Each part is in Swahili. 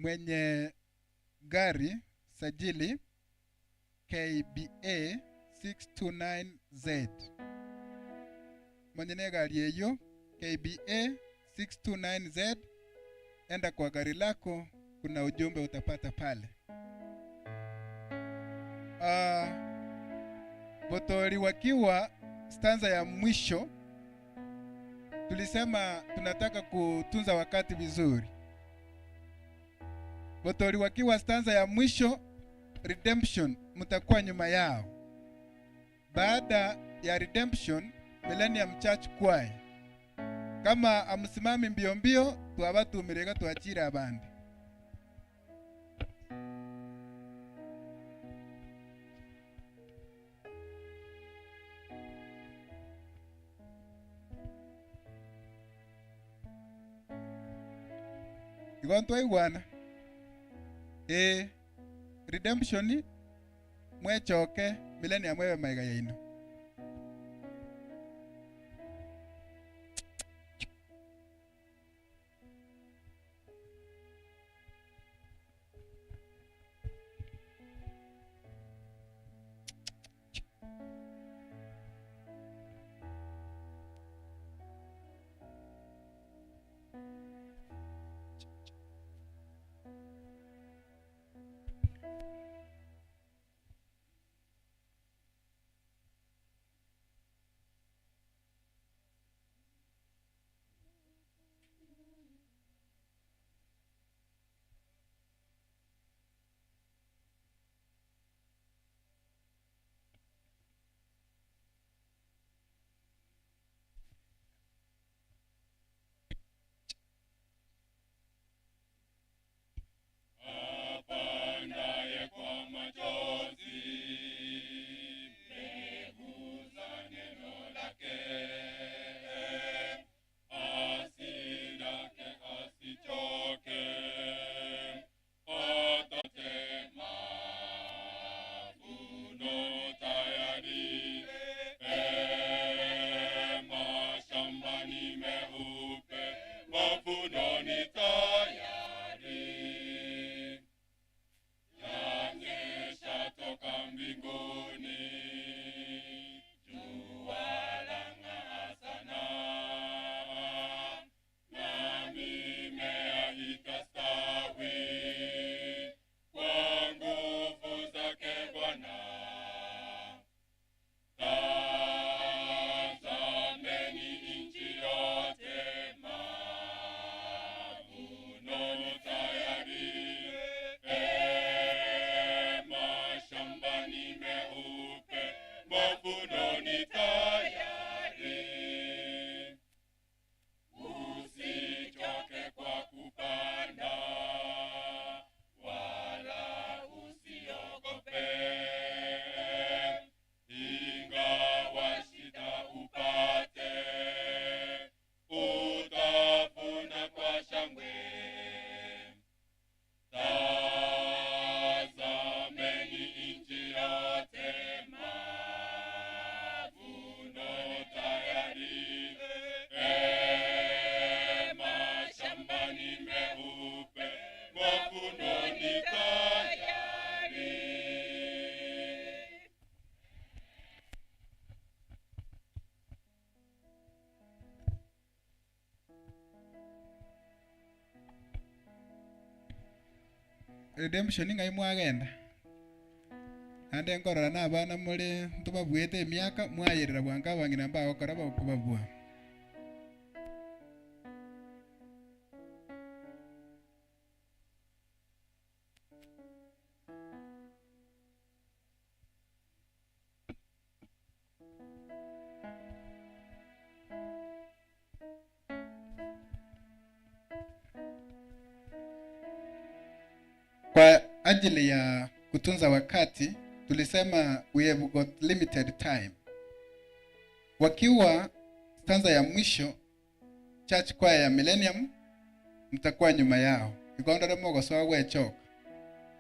mwenye gari sajili KBA 629Z. Mwenye gari yeyo KBA 629Z, enda kwa gari lako, kuna ujumbe utapata pale. Botori wakiwa stanza ya mwisho, tulisema tunataka kutunza wakati vizuri. Botori wakiwa stanza ya mwisho, redemption, mtakuwa nyuma yao. Baada ya redemption, Millenium Church Choir. Kama amusimami mbio mbio, tuabatumirega tuachira abandi. Igonto igwana. Redemption mwechoke Millenium wewe maiga yaino. Redemption ngai mwagenda. Ande ngorora na abana muri tubabwete emyaka mwayirira bwanka bangina mbago koraba kubabwa. Kwa ajili ya kutunza wakati, tulisema we have got limited time. Wakiwa stanza ya mwisho, church choir ya Millenium, mtakuwa nyuma yao. Ikaondole mogo sawa wechoka.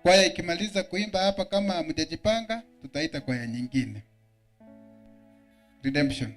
Kwaya ikimaliza kuimba hapa, kama mjajipanga, tutaita kwaya nyingine. Redemption.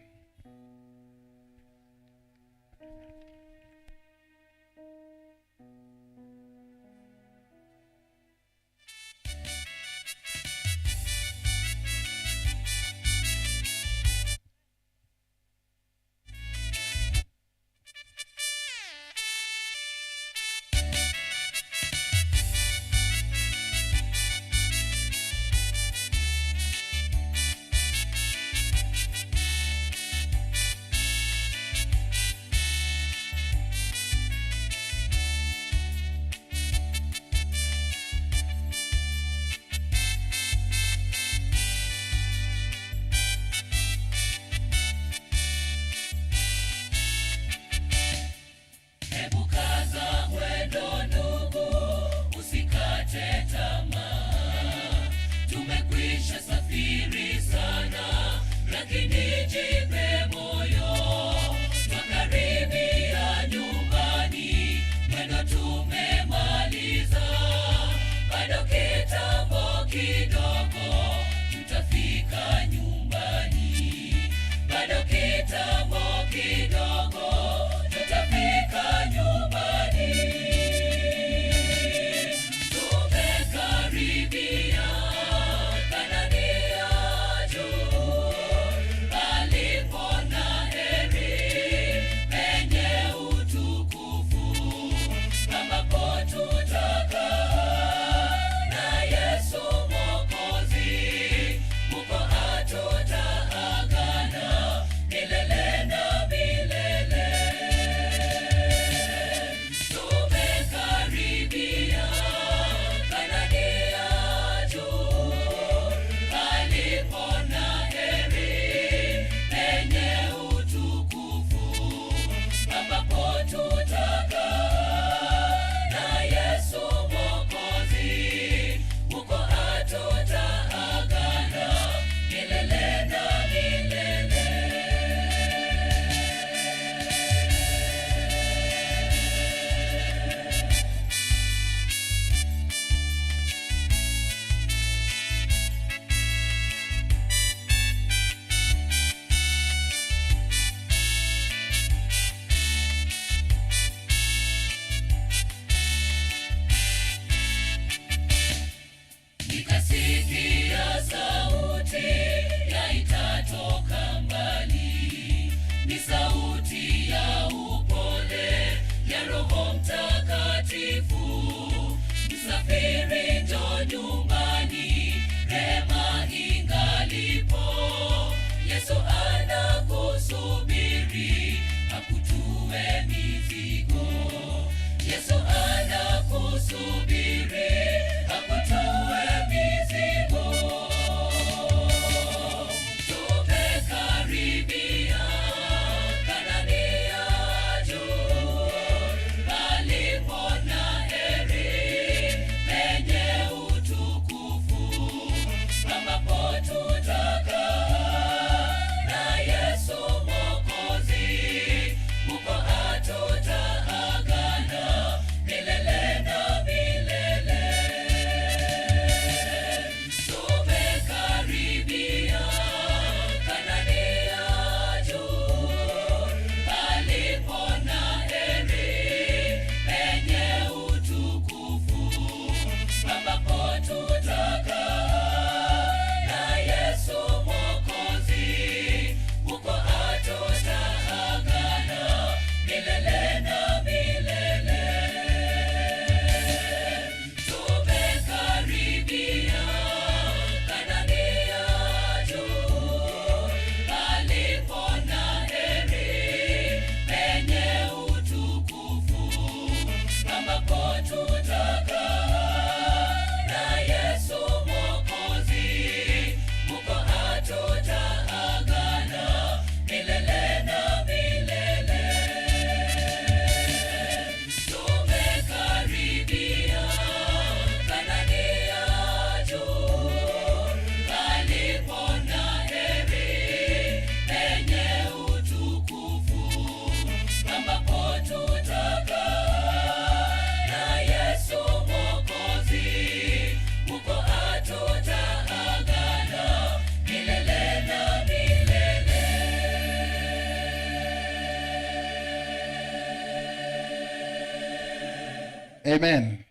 Amen.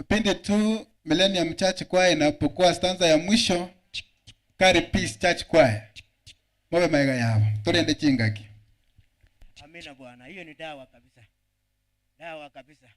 Pindi tu Millenium Church Choir inapokuwa stanza ya mwisho, Carry Peace Church Choir. Mwawe maiga yao. Tuliende chingaki. Amina Bwana. Hiyo ni dawa kabisa. Dawa kabisa.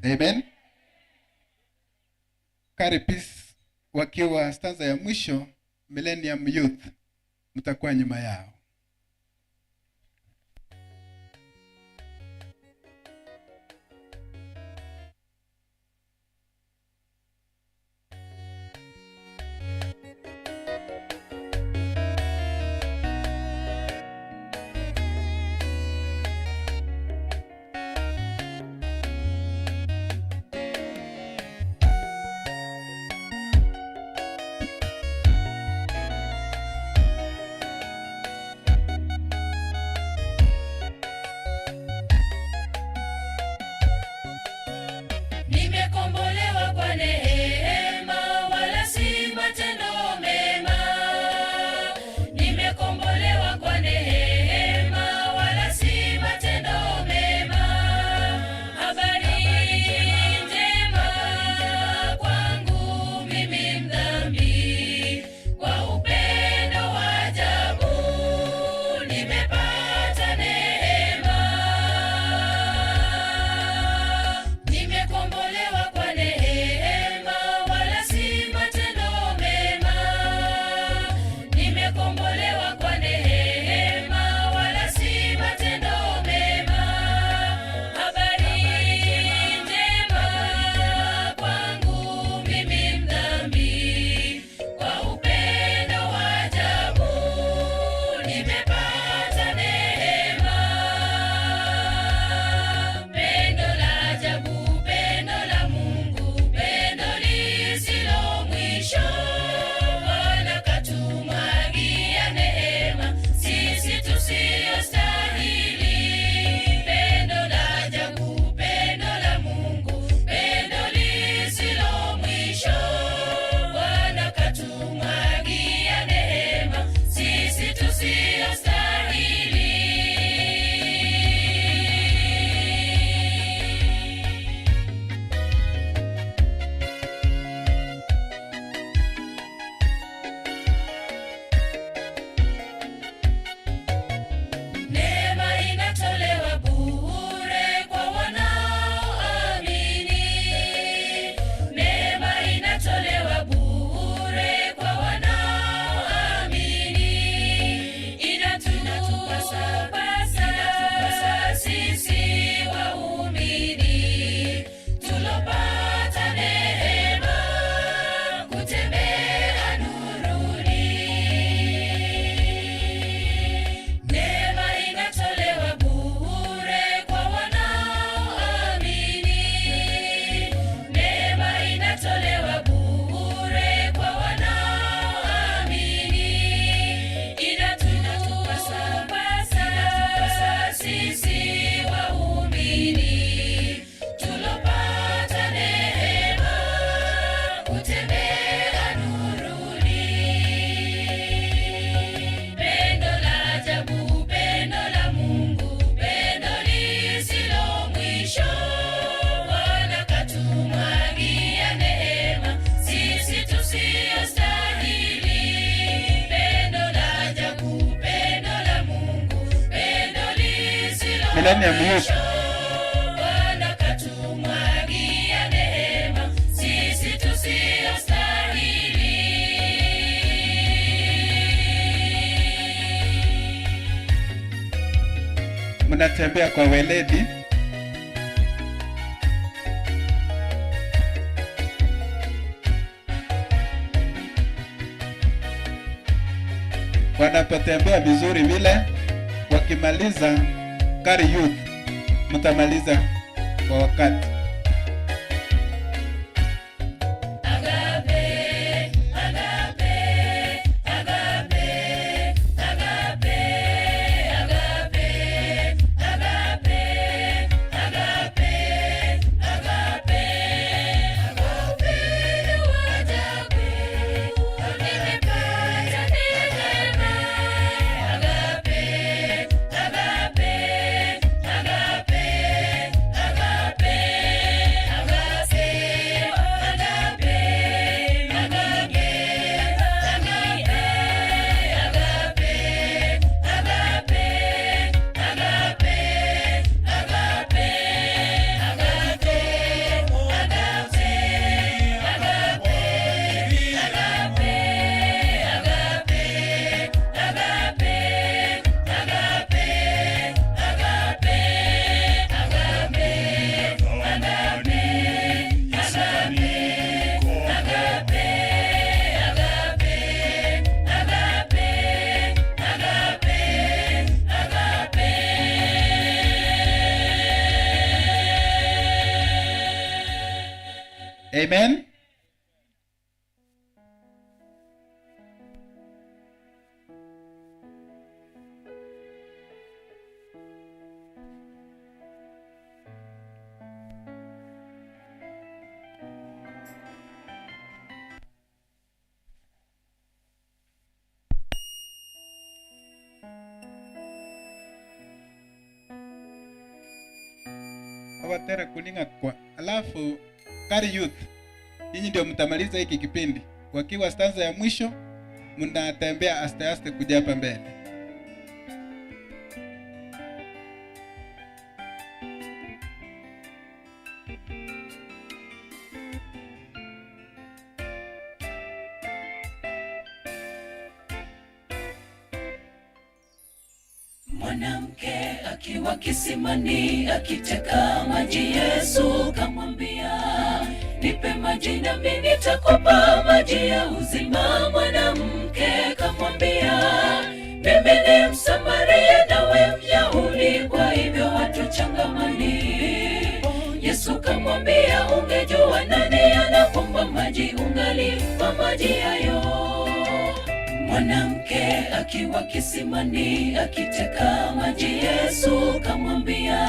Amen. Karipis wakiwa stanza ya mwisho, Millenium Youth mtakuwa nyuma yao. Millenium Youth. Bwana katumwagia neema, sisi tusiyostahili. Mnatembea kwa weledi. Wanapotembea vizuri vile, wakimaliza Kari Youth, mtamaliza kwa wakati. Amen. Awatera kulinga kwa alafu Kari Youth, nyinyi ndio mtamaliza hiki kipindi. Wakiwa stanza ya mwisho, mnatembea aste aste kuja hapa mbele. Mwanamke akiwa kisimani akiteka maji, Yesu kamwambia, nipe maji nami nitakupa maji ya uzima. Mwanamke kamwambia, mimi ni Msamaria nawe Myahudi, kwa hivyo hatuchangamani. Yesu kamwambia, ungejua nani anakuomba maji, ungalimpa maji hayo. Mwanamke akiwa kisimani akiteka maji, Yesu kamwambia,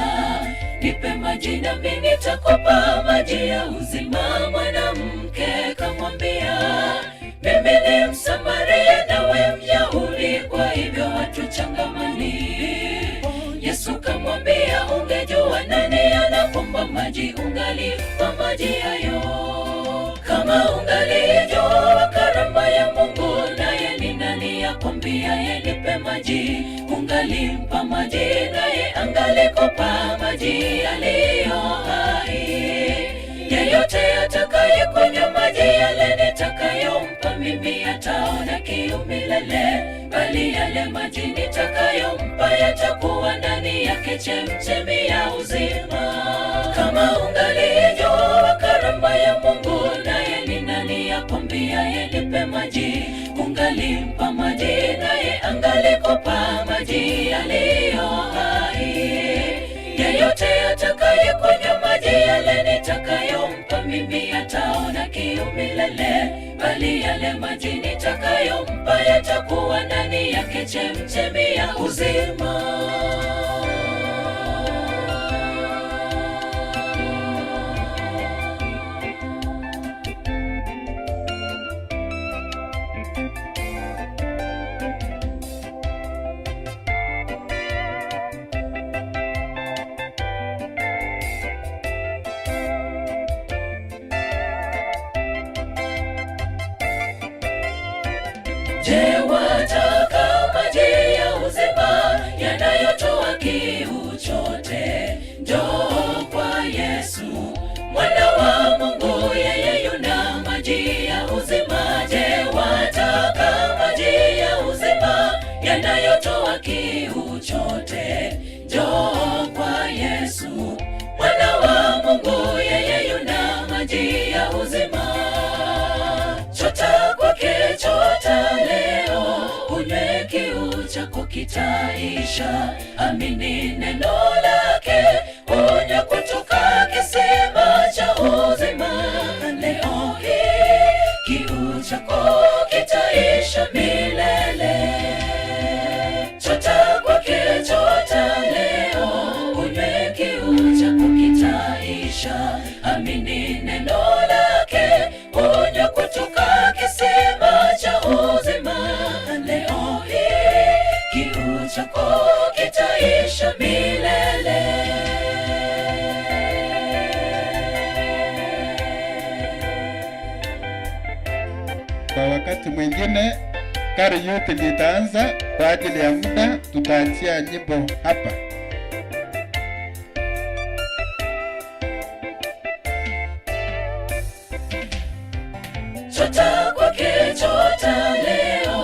nipe maji nami nitakupa maji ya uzima. Mwanamke kamwambia, mimi ni Msamaria nawe Myahudi, kwa hivyo hatuchangamani. Yesu kamwambia, ungejua nani anakuomba maji, ungalimpa maji hayo. Kama ungalijua karama ya Mungu, naye ni nani akwambia nipe maji, ungalimpa maji, naye angalikupa maji yaliyo hai. Yeyote atakayekunywa maji yale nitakayompa mimi ataona kiu milele, bali yale maji nitakayompa yatakuwa ndani yake chemchemi ya uzima. Kama ungalijua karama ya Mungu, naye ni nani akwambia nipe maji, ungalimpa maji, naye angalikupa maji yaliyo hai. Yeyote atakayekunywa maji yale nitakayompa mimi ataona kiu milele, bali yale maji nitakayompa yatakuwa ndani yake chemchemi ya uzima. Je, wataka maji ya uzima yanayotoa ya uzima. Chota kwake, chota leo, unywe kiu chako kitaisha. Amini neno lake, unywe kutoka kisima cha uzima. Leo hii kiu chako kitaisha milele. Chota kwake, chota leo, unywe kiu chako kitaisha. Amini neno lake, unywe kutoka kisima cha uzima. Leo hii kiu chako kitaisha milele. Kwa wakati mwingine kari yote litaanza. Kwa ajili ya muda tutaachia nyimbo hapa. Chota kwake, chota leo,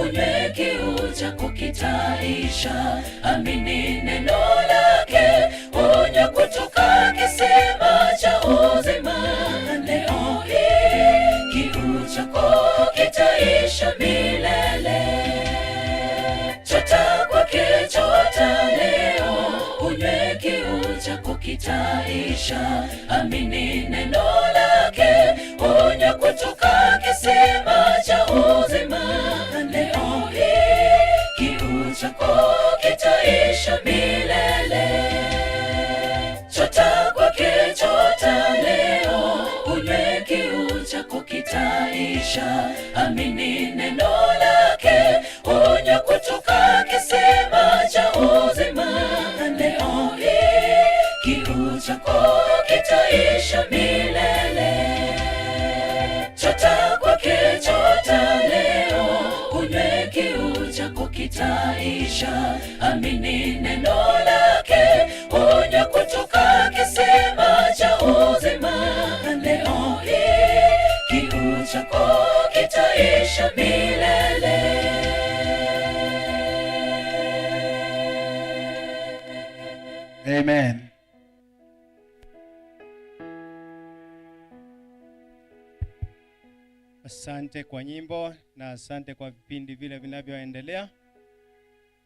unywe kiu chako kitaisha. Amini neno lake, unywe kutoka kisima cha uzima. Leo hii kiu chako kitaisha milele. Chota kwake, chota leo, unywe kiu chako kitaisha. Amini neno lake, unywe kutoka kisima cha uzima. Leo hii kiu chako kitaisha milele. Chota kwake, chota leo, unywe kiu chako kitaisha. Amini neno lake, unywe kutoka kisima cha uzima. Leo hii kiu chako kitaisha milele. Chota kwake, chota leo, unywe kiu chako kitaisha. Amini neno lake, unywe kutoka kisima cha uzima. Leo hii kiu chako kitaisha milele. Amen. Asante kwa nyimbo na asante kwa vipindi vile vinavyoendelea.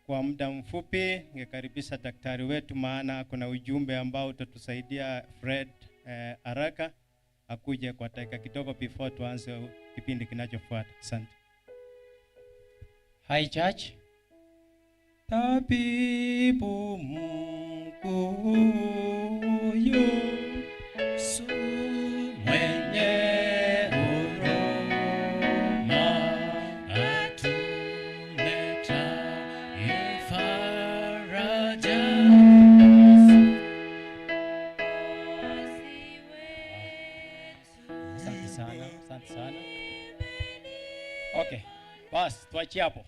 Kwa muda mfupi ningekaribisha daktari wetu, maana kuna ujumbe ambao utatusaidia Fred haraka akuje kwa dakika kidogo before tuanze kipindi kinachofuata. Asante. Hi church. Tabibu mkuu Yesu mwenye basi tuachie hapo.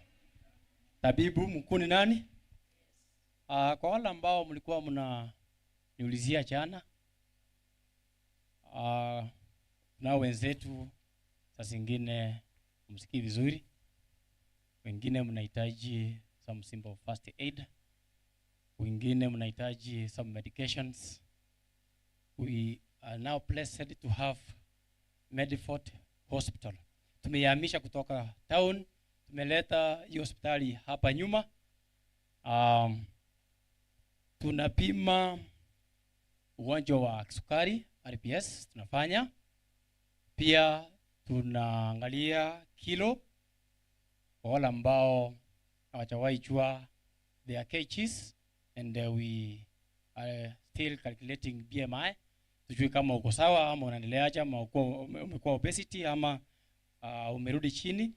Tabibu mkuu ni nani? Kwa wale ambao mlikuwa mnaniulizia jana, na wenzetu saa zingine msikii vizuri, wengine mnahitaji some simple first aid, wengine mnahitaji some medications. We are now blessed to have Medifort Hospital. Tumehamisha kutoka town, tumeleta hiyo hospitali hapa nyuma. Tunapima ugonjwa wa kisukari, RPS tunafanya. Pia tunaangalia kilo kwa wale ambao hawajawahi jua their kgs, and we are still calculating BMI. Tujue kama uko sawa ama unaendeleaje, ama umekuwa obesity ama umerudi chini.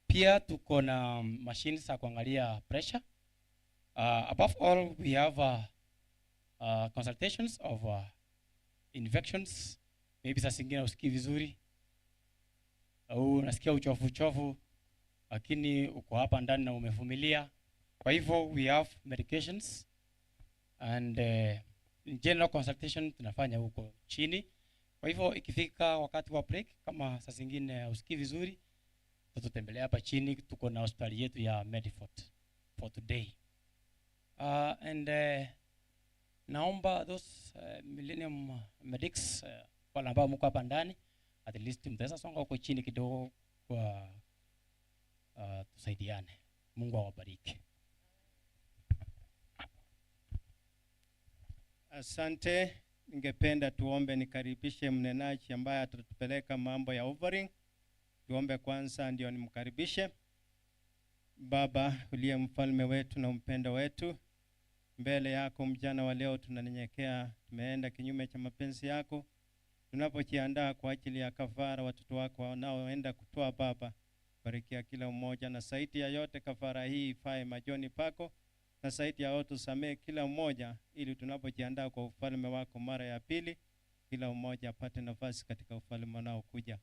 Pia tuko na machines za kuangalia pressure. Above all, we have consultations of infections. Maybe saa zingine usikii vizuri au unasikia uchovu, lakini uko hapa ndani na umevumilia. Kwa hivyo we have medications and general consultation tunafanya huko chini. Kwa hivyo ikifika wakati wa break, kama saa zingine usikii vizuri, tutembelea hapa chini. Tuko na hospitali yetu ya Medifort for today. And naomba those Millenium medics wale ambao mko hapa ndani at least mtaweza songa huko chini kidogo kwa tusaidiane. Mungu awabariki. Asante. Ningependa tuombe, nikaribishe mnenaji ambaye atatupeleka mambo ya offering. Tuombe kwanza ndio nimkaribishe. Baba uliye mfalme wetu na mpendo wetu, mbele yako mjana wa leo tunanyenyekea, tumeenda kinyume cha mapenzi yako. Tunapojiandaa kwa ajili ya kafara watoto wako wanaoenda kutoa, Baba barikia kila mmoja, na zaidi ya yote kafara hii ifae majoni pako, na zaidi ya yote usamehe kila mmoja, ili tunapojiandaa kwa ufalme wako mara ya pili, kila mmoja apate nafasi katika ufalme unaokuja.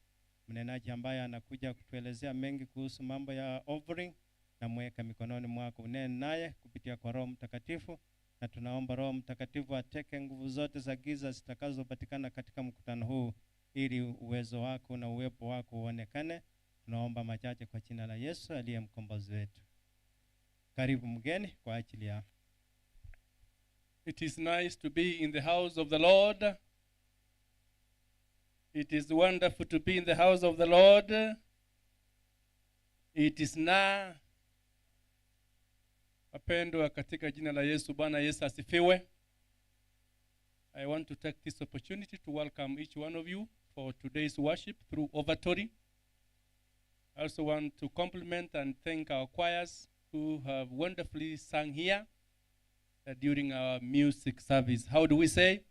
Mnenaji ambaye anakuja kutuelezea mengi kuhusu mambo ya offering, na mweka mikononi mwako, unene naye kupitia kwa Roho Mtakatifu, na tunaomba Roho Mtakatifu ateke nguvu zote za giza zitakazopatikana katika mkutano huu, ili uwezo wako na uwepo wako uonekane. Tunaomba machache kwa jina la Yesu aliye mkombozi wetu. Karibu mgeni kwa ajili ya. It is nice to be in the house of the Lord. It is wonderful to be in the house of the Lord. It is now. Wapendwa katika jina la Yesu, Bwana Yesu asifiwe. I want to take this opportunity to welcome each one of you for today's worship through offertory. I also want to compliment and thank our choirs who have wonderfully sung here during our music service. How do we say?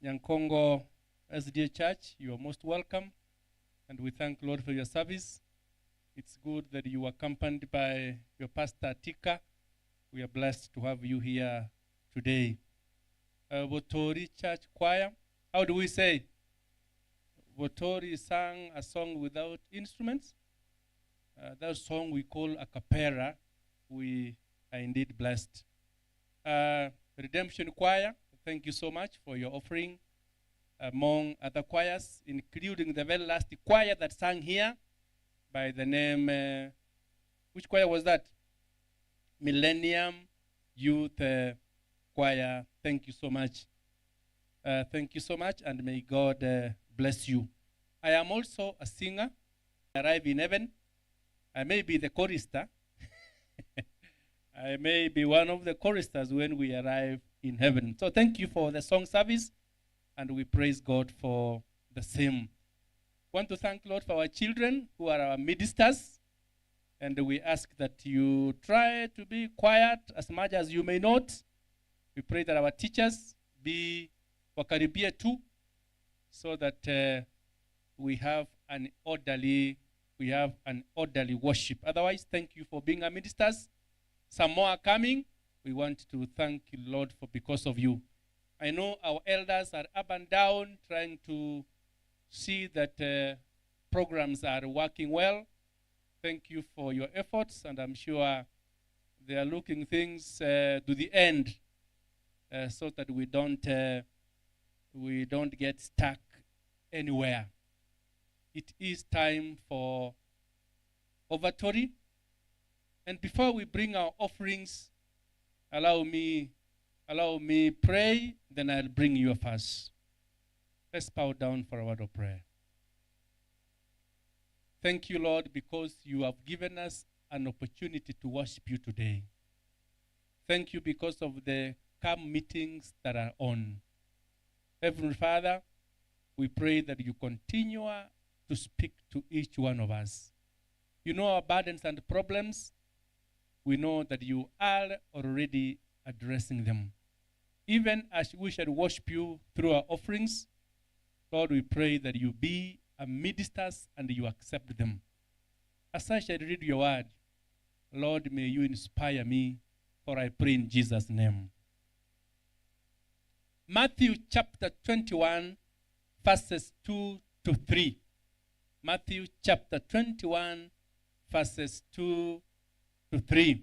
Nyankongo SDA Church, you are most welcome, and we thank Lord for your service. It's good that you are accompanied by your pastor Tika. We are blessed to have you here today. Votori Church Choir, how do we say? Votori sang a song without instruments. That song we call a cappella. We are indeed blessed. Redemption Choir, thank you so much for your offering. Among other choirs, including the very last choir that sang here by the name, which choir was that? Millenium Youth Choir. Thank you so much. Thank you so much, and may God bless you. I am also a singer. I arrive in heaven. I may be the chorister. I may be one of the choristers when we arrive in heaven. So thank you for the song service, and we praise God for the same. Want to thank Lord for our children who are our ministers, and we ask that you try to be quiet as much as you may not. We pray that our teachers be wakaribia too, so that we have an orderly worship. Otherwise, thank you for being our ministers. Some more are coming. We want to thank you, Lord, for because of you. I know our elders are up and down trying to see that programs are working well. Thank you for your efforts, and I'm sure they are looking things to the end, so that we don't get stuck anywhere. It is time for offertory, and before we bring our offerings, allow me pray, then I'll bring you first. Let's bow down for a word of prayer. Thank you, Lord, because you have given us an opportunity to worship you today. Thank you because of the camp meetings that are on. Heavenly Father, we pray that you continue to speak to each one of us. You know our burdens and problems. We know that you are already addressing them. Even as we shall worship you through our offerings, Lord, we pray that you be our ministers and you accept them. As I shall read your word, Lord, may you inspire me, for I pray in Jesus' name. Matthew chapter 21, verses 2 to 3. Matthew chapter 21, verses 2 to 3.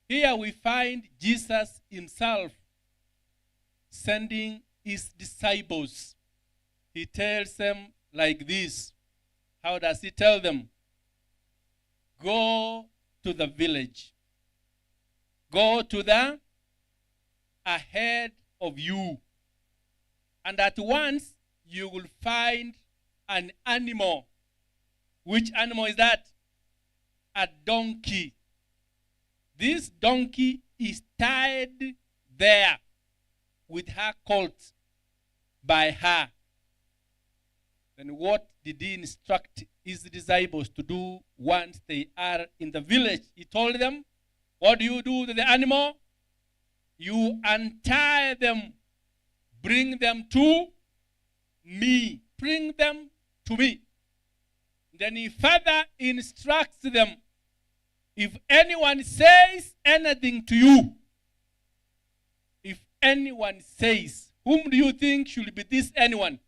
Here we find Jesus himself sending his disciples. He tells them like this. How does he tell them? Go to the village. Go to the ahead of you. And at once you will find an animal. Which animal is that? A donkey. This donkey is tied there with her colt by her. Then what did he instruct his disciples to do once they are in the village? He told them, what do you do to the animal? You untie them, bring them to me. Bring them to me. Then he further instructs them, if anyone says anything to you, if anyone says, whom do you think should be this anyone?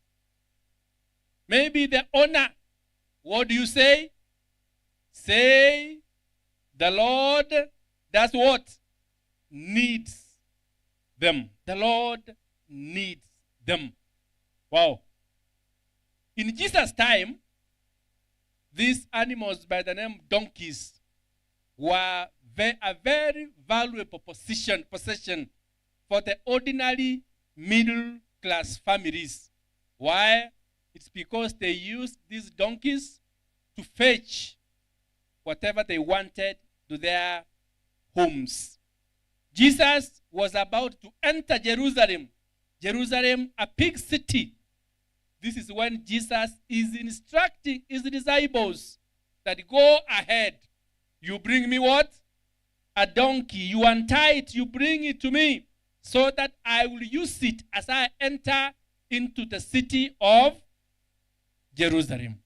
Maybe the owner. What do you say? Say, the Lord does what? Needs them. The Lord needs them. Wow. In Jesus' time, these animals by the name donkeys were a very valuable possession for the ordinary middle class families. Why? It's because they used these donkeys to fetch whatever they wanted to their homes. Jesus was about to enter Jerusalem. Jerusalem, a big city. This is when Jesus is instructing his disciples that go ahead. You bring me what? A donkey. You untie it. You bring it to me so that I will use it as I enter into the city of Jerusalem.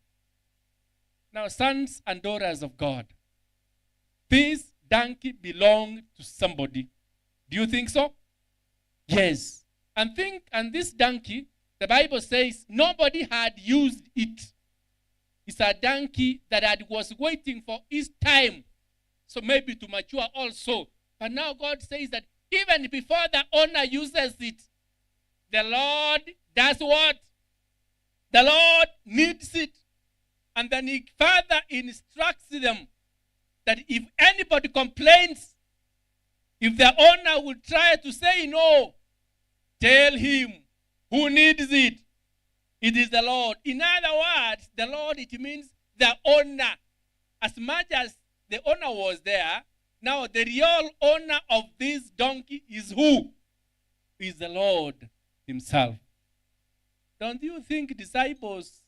Now, sons and daughters of God, this donkey belonged to somebody. Do you think so? Yes. And this donkey, the Bible says nobody had used it. It's a donkey that was waiting for its time. So maybe to mature also. But now God says that even before the owner uses it, the Lord does what? The Lord needs it. And then he further instructs them that if anybody complains, if the owner will try to say no, tell him who needs it. It is the Lord. In other words, the Lord, it means the owner. As much as the owner was there, now the real owner of this donkey is who? Is the Lord himself. Don't you think disciples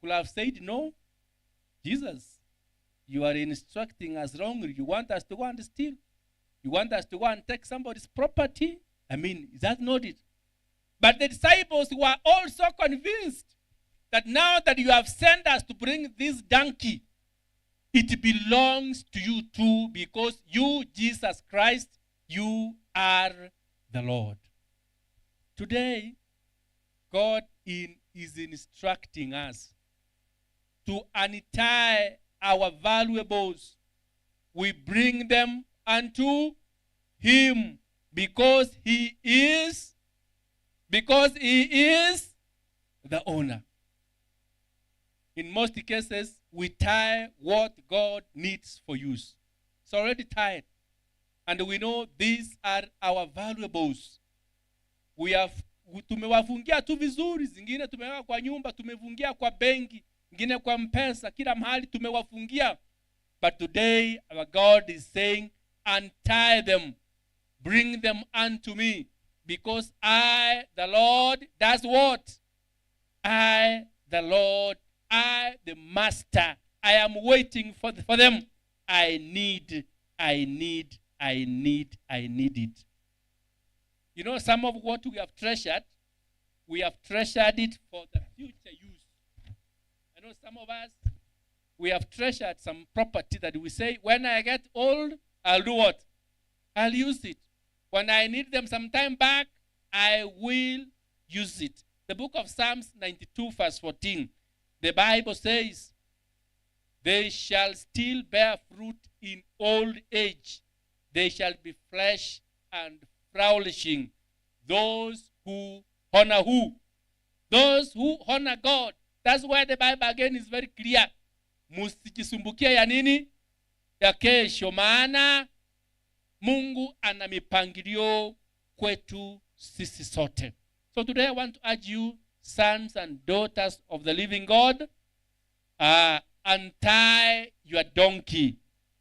could have said no? Jesus, you are instructing us wrongly. You want us to go and steal? You want us to go and take somebody's property? I mean, is that not it? But the disciples were also convinced that now that you have sent us to bring this donkey, it belongs to you too, because you, Jesus Christ, you are the Lord. Today, God is instructing us to untie our valuables. We bring them unto him because he is the owner. In most cases, we tie what God needs for use. It's already tied. And we know these are our valuables. Tumewafungia tu vizuri, zingine tumeweka kwa nyumba, tumefungia kwa benki, zingine kwa mpesa, kila mahali tumewafungia. But today our God is saying, untie them, bring them unto me, because I, the Lord, does what? I, the Lord, I, the master, I am waiting for them. I need it. You know, some of what we have treasured it for the future use. I know some of us, we have treasured some property that we say, when I get old, I'll do what? I'll use it. When I need them some time back, I will use it. The book of Psalms 92 verse 14, the Bible says, they shall still bear fruit in old age. They shall be fresh and flourishing. Those who honor who? Those who honor God. That's why the Bible again is very clear. Musijisumbukia ya nini? Ya kesho, maana Mungu ana mipangilio kwetu sisi sote. So today I want to urge you, sons and daughters of the living God, untie your donkey,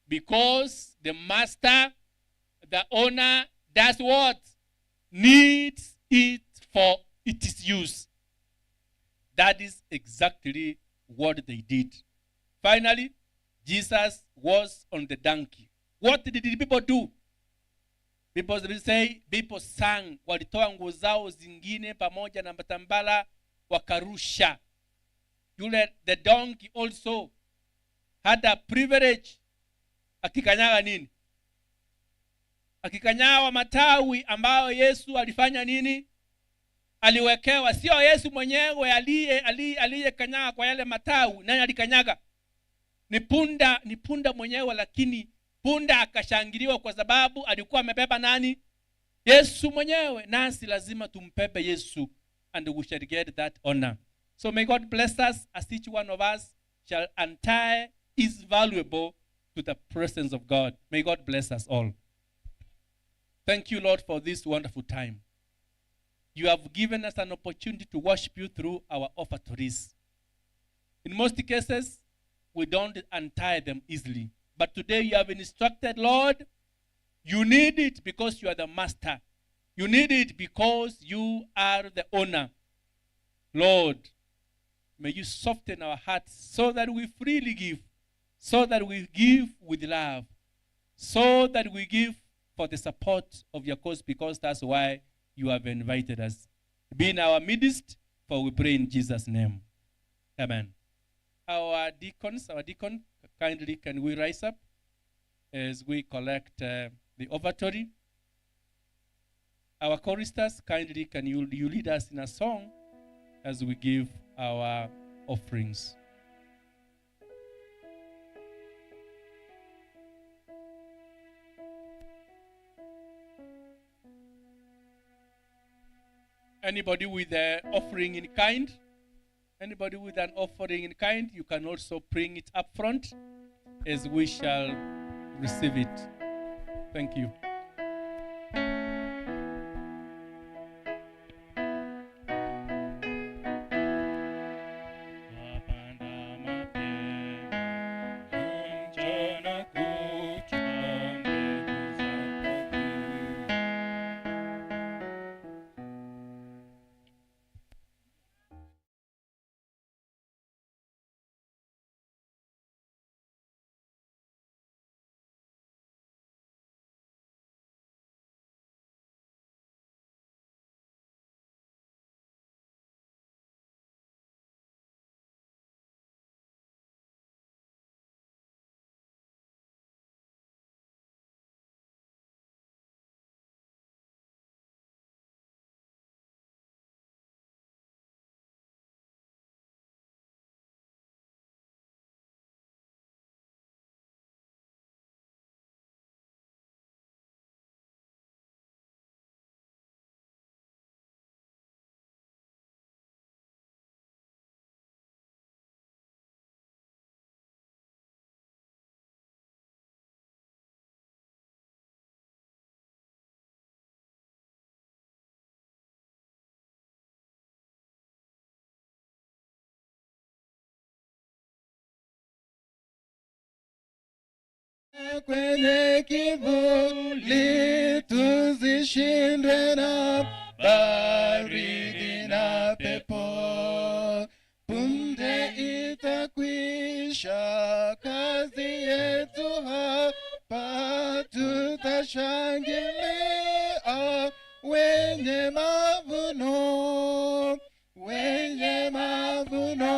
because the master, the owner, does what? Needs it for its use. That is exactly what they did. Finally, Jesus was on the donkey. What did the people do? People say, people sang, walitoa nguo zao zingine pamoja na matambala wakarusha. The donkey also had a privilege. Akikanyaga nini? Akikanyaga matawi ambayo Yesu alifanya nini? Aliwekewa. Sio Yesu mwenyewe aliyekanyaga kwa yale matawi. Nani alikanyaga? Ni punda mwenyewe, lakini punda akashangiliwa kwa sababu alikuwa amebeba nani? Yesu mwenyewe. Nasi lazima tumbebe Yesu, and we shall get that honor. So may God bless us as each one of us shall untie is valuable to the presence of God. May God bless us all. Thank you, Lord, for this wonderful time. You have given us an opportunity to worship you through our offertories. In most cases, we don't untie them easily. But today you have instructed, Lord, you need it because you are the master. You need it because you are the owner. Lord, may you soften our hearts so that we freely give, so that we give with love, so that we give for the support of your cause, because that's why you have invited us. Be in our midst, for we pray in Jesus' name. Amen. Our deacon, kindly can we rise up as we collect the offertory? Our choristers, kindly can you lead us in a song as we give our offerings. Anybody with an offering in kind? Anybody with an offering in kind, you can also bring it up front as we shall receive it. Thank you. Kwenye kivuli tuzishindwe na baridi na pepo. Punde itakwisha kazi yetu hapa, tutashangilia wenye mavuno, wenye mavuno.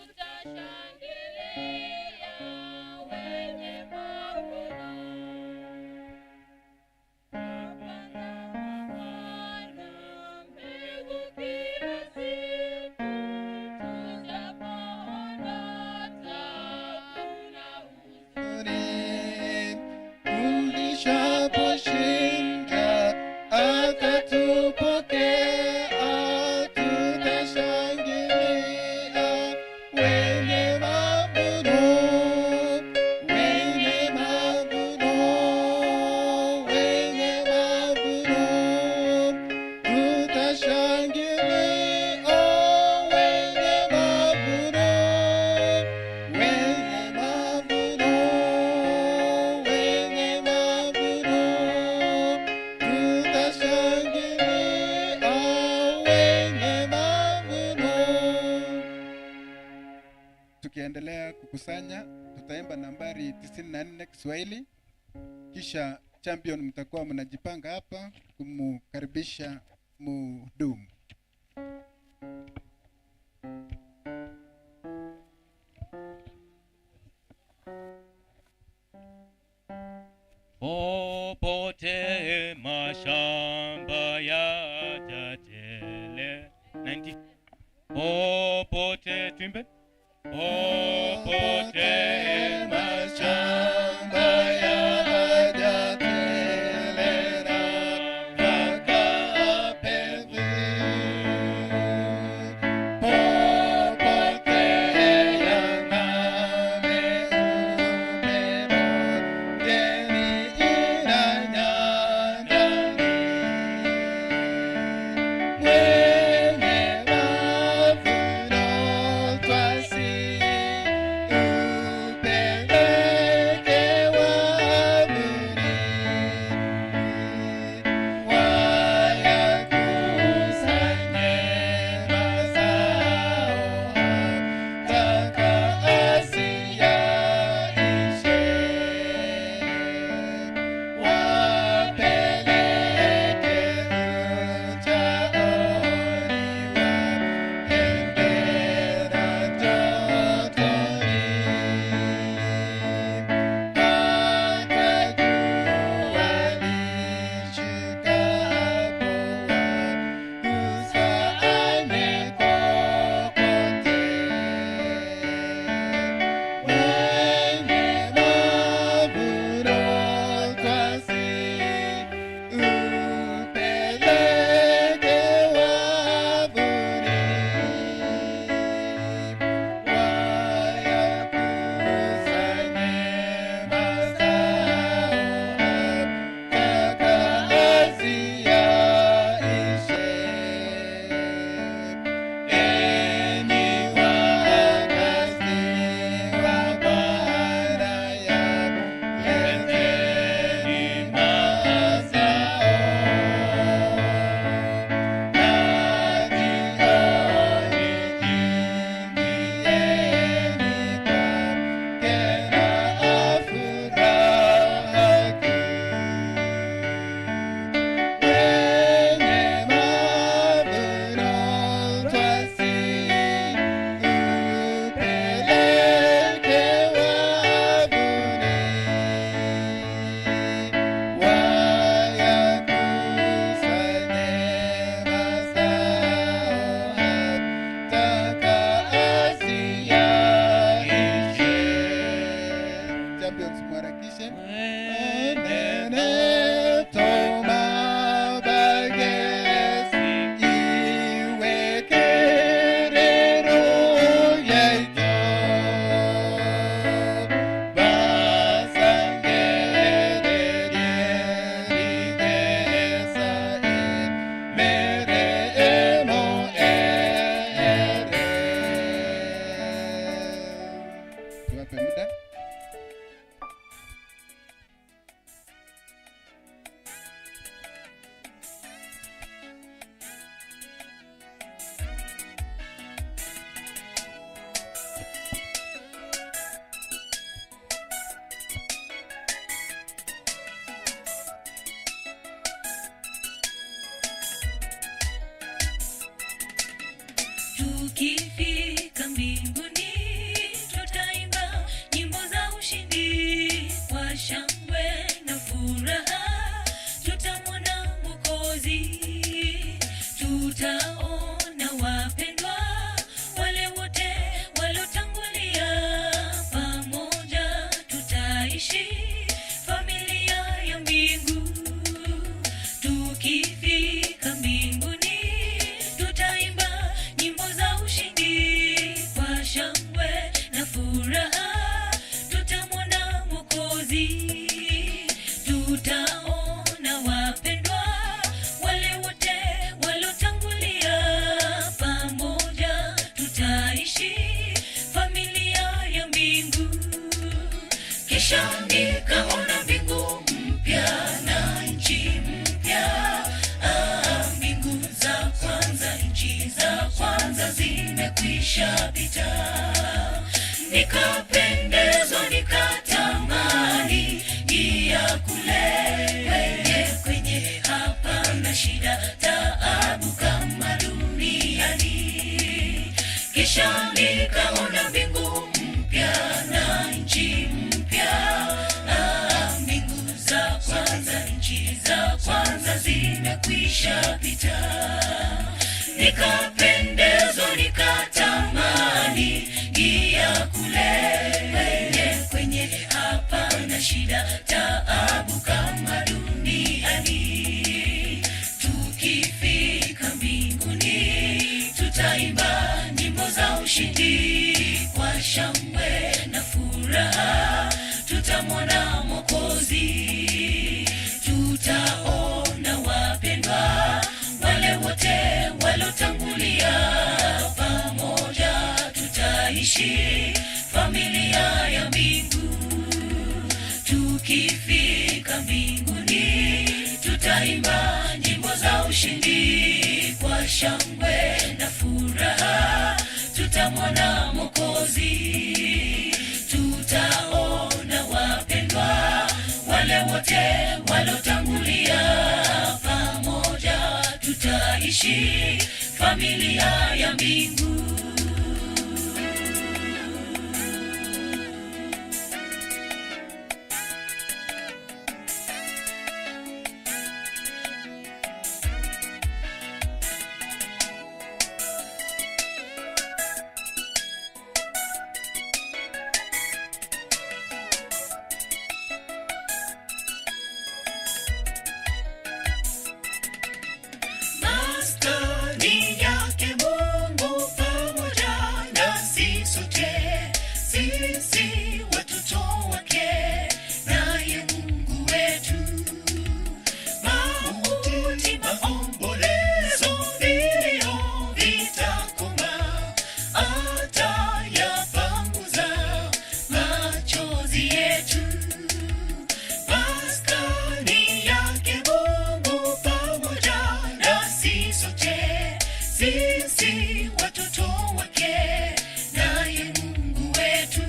Tutashangilia tukiendelea kukusanya, tutaimba nambari 94 Kiswahili, kisha champion mtakuwa mnajipanga hapa kumkaribisha mhudumu. Popote mashamba ya jatele 90. Popote tuimbe. Popote mashamba ya jatele mpaka pevu. Popote yangame upendo geni inanyandani. Mwenye mavuno twasi upeleke wavuni. Wayakusanye mazao mpaka asiyaishe. Wapeleke ujaoni waendera totoni. Mpaka jua lishuka hapo wakusanye kokote. Wenye mavuno twasi upeleke wavuni. Wayakusanye mazao mpaka asiyaishe. Enyi wakazi wa baraya, leteni mazao. Na jioni jingieni kwake na furaha kuu. Wenye mavuno twasi upeleke wavuni. Wayakusanye mazao mpaka asiyaishe. Champions mwarakishe. Nene toma bagesi iwekerero yaito. Basangererigesa meremo ere. Tuwape muda. Tukifika mbinguni tutaimba nyimbo za ushindi kwa shangwe na furaha. Tutamwona Mwokozi, tutaona wapendwa wale wote waliotangulia. Pamoja tutaishi familia ya mbingu. Tukifika mbinguni tutaimba nyimbo za ushindi kwa shangwe na furaha. Tutamwona Mwokozi, tutaona wapendwa wale wote waliotangulia. Pamoja tutaishi familia ya mbingu. Kisha nikaona mbingu mpya na nchi mpya. Mbingu za kwanza, nchi za kwanza zimekwisha pita. nikapendezwa nikatamani gia kule kwenye hapa na shida taabu kama duniani. Kisha nikaona mbingu mpya na nchi mpya, mbingu za kwanza nchi za kwanza zimekwisha pita. Nikapendezwa nikatamani gia kule kwenye hapa na shida taabu kama duniani. Tukifika mbinguni tutaimba nyimbo za ushindi kwa shangwe na furaha, tutamwona Mwokozi. Tutaona wapendwa wale wote walotangulia, pamoja tutaishi familia ya mbingu. Tukifika mbinguni tutaimba nyimbo za ushindi kwa shangwe na furaha, tutamwona Mwokozi. Tutaona wapendwa wale wote walotangulia, pamoja tutaishi familia ya mbingu. Maskani yake Mungu pamoja nasi sote, sisi watoto wake, naye Mungu wetu. Mauti, maombolezo, vilio vitakoma, atayapanguza machozi yetu. Maskani yake Mungu pamoja nasi sote, sisi watoto wake, naye Mungu wetu.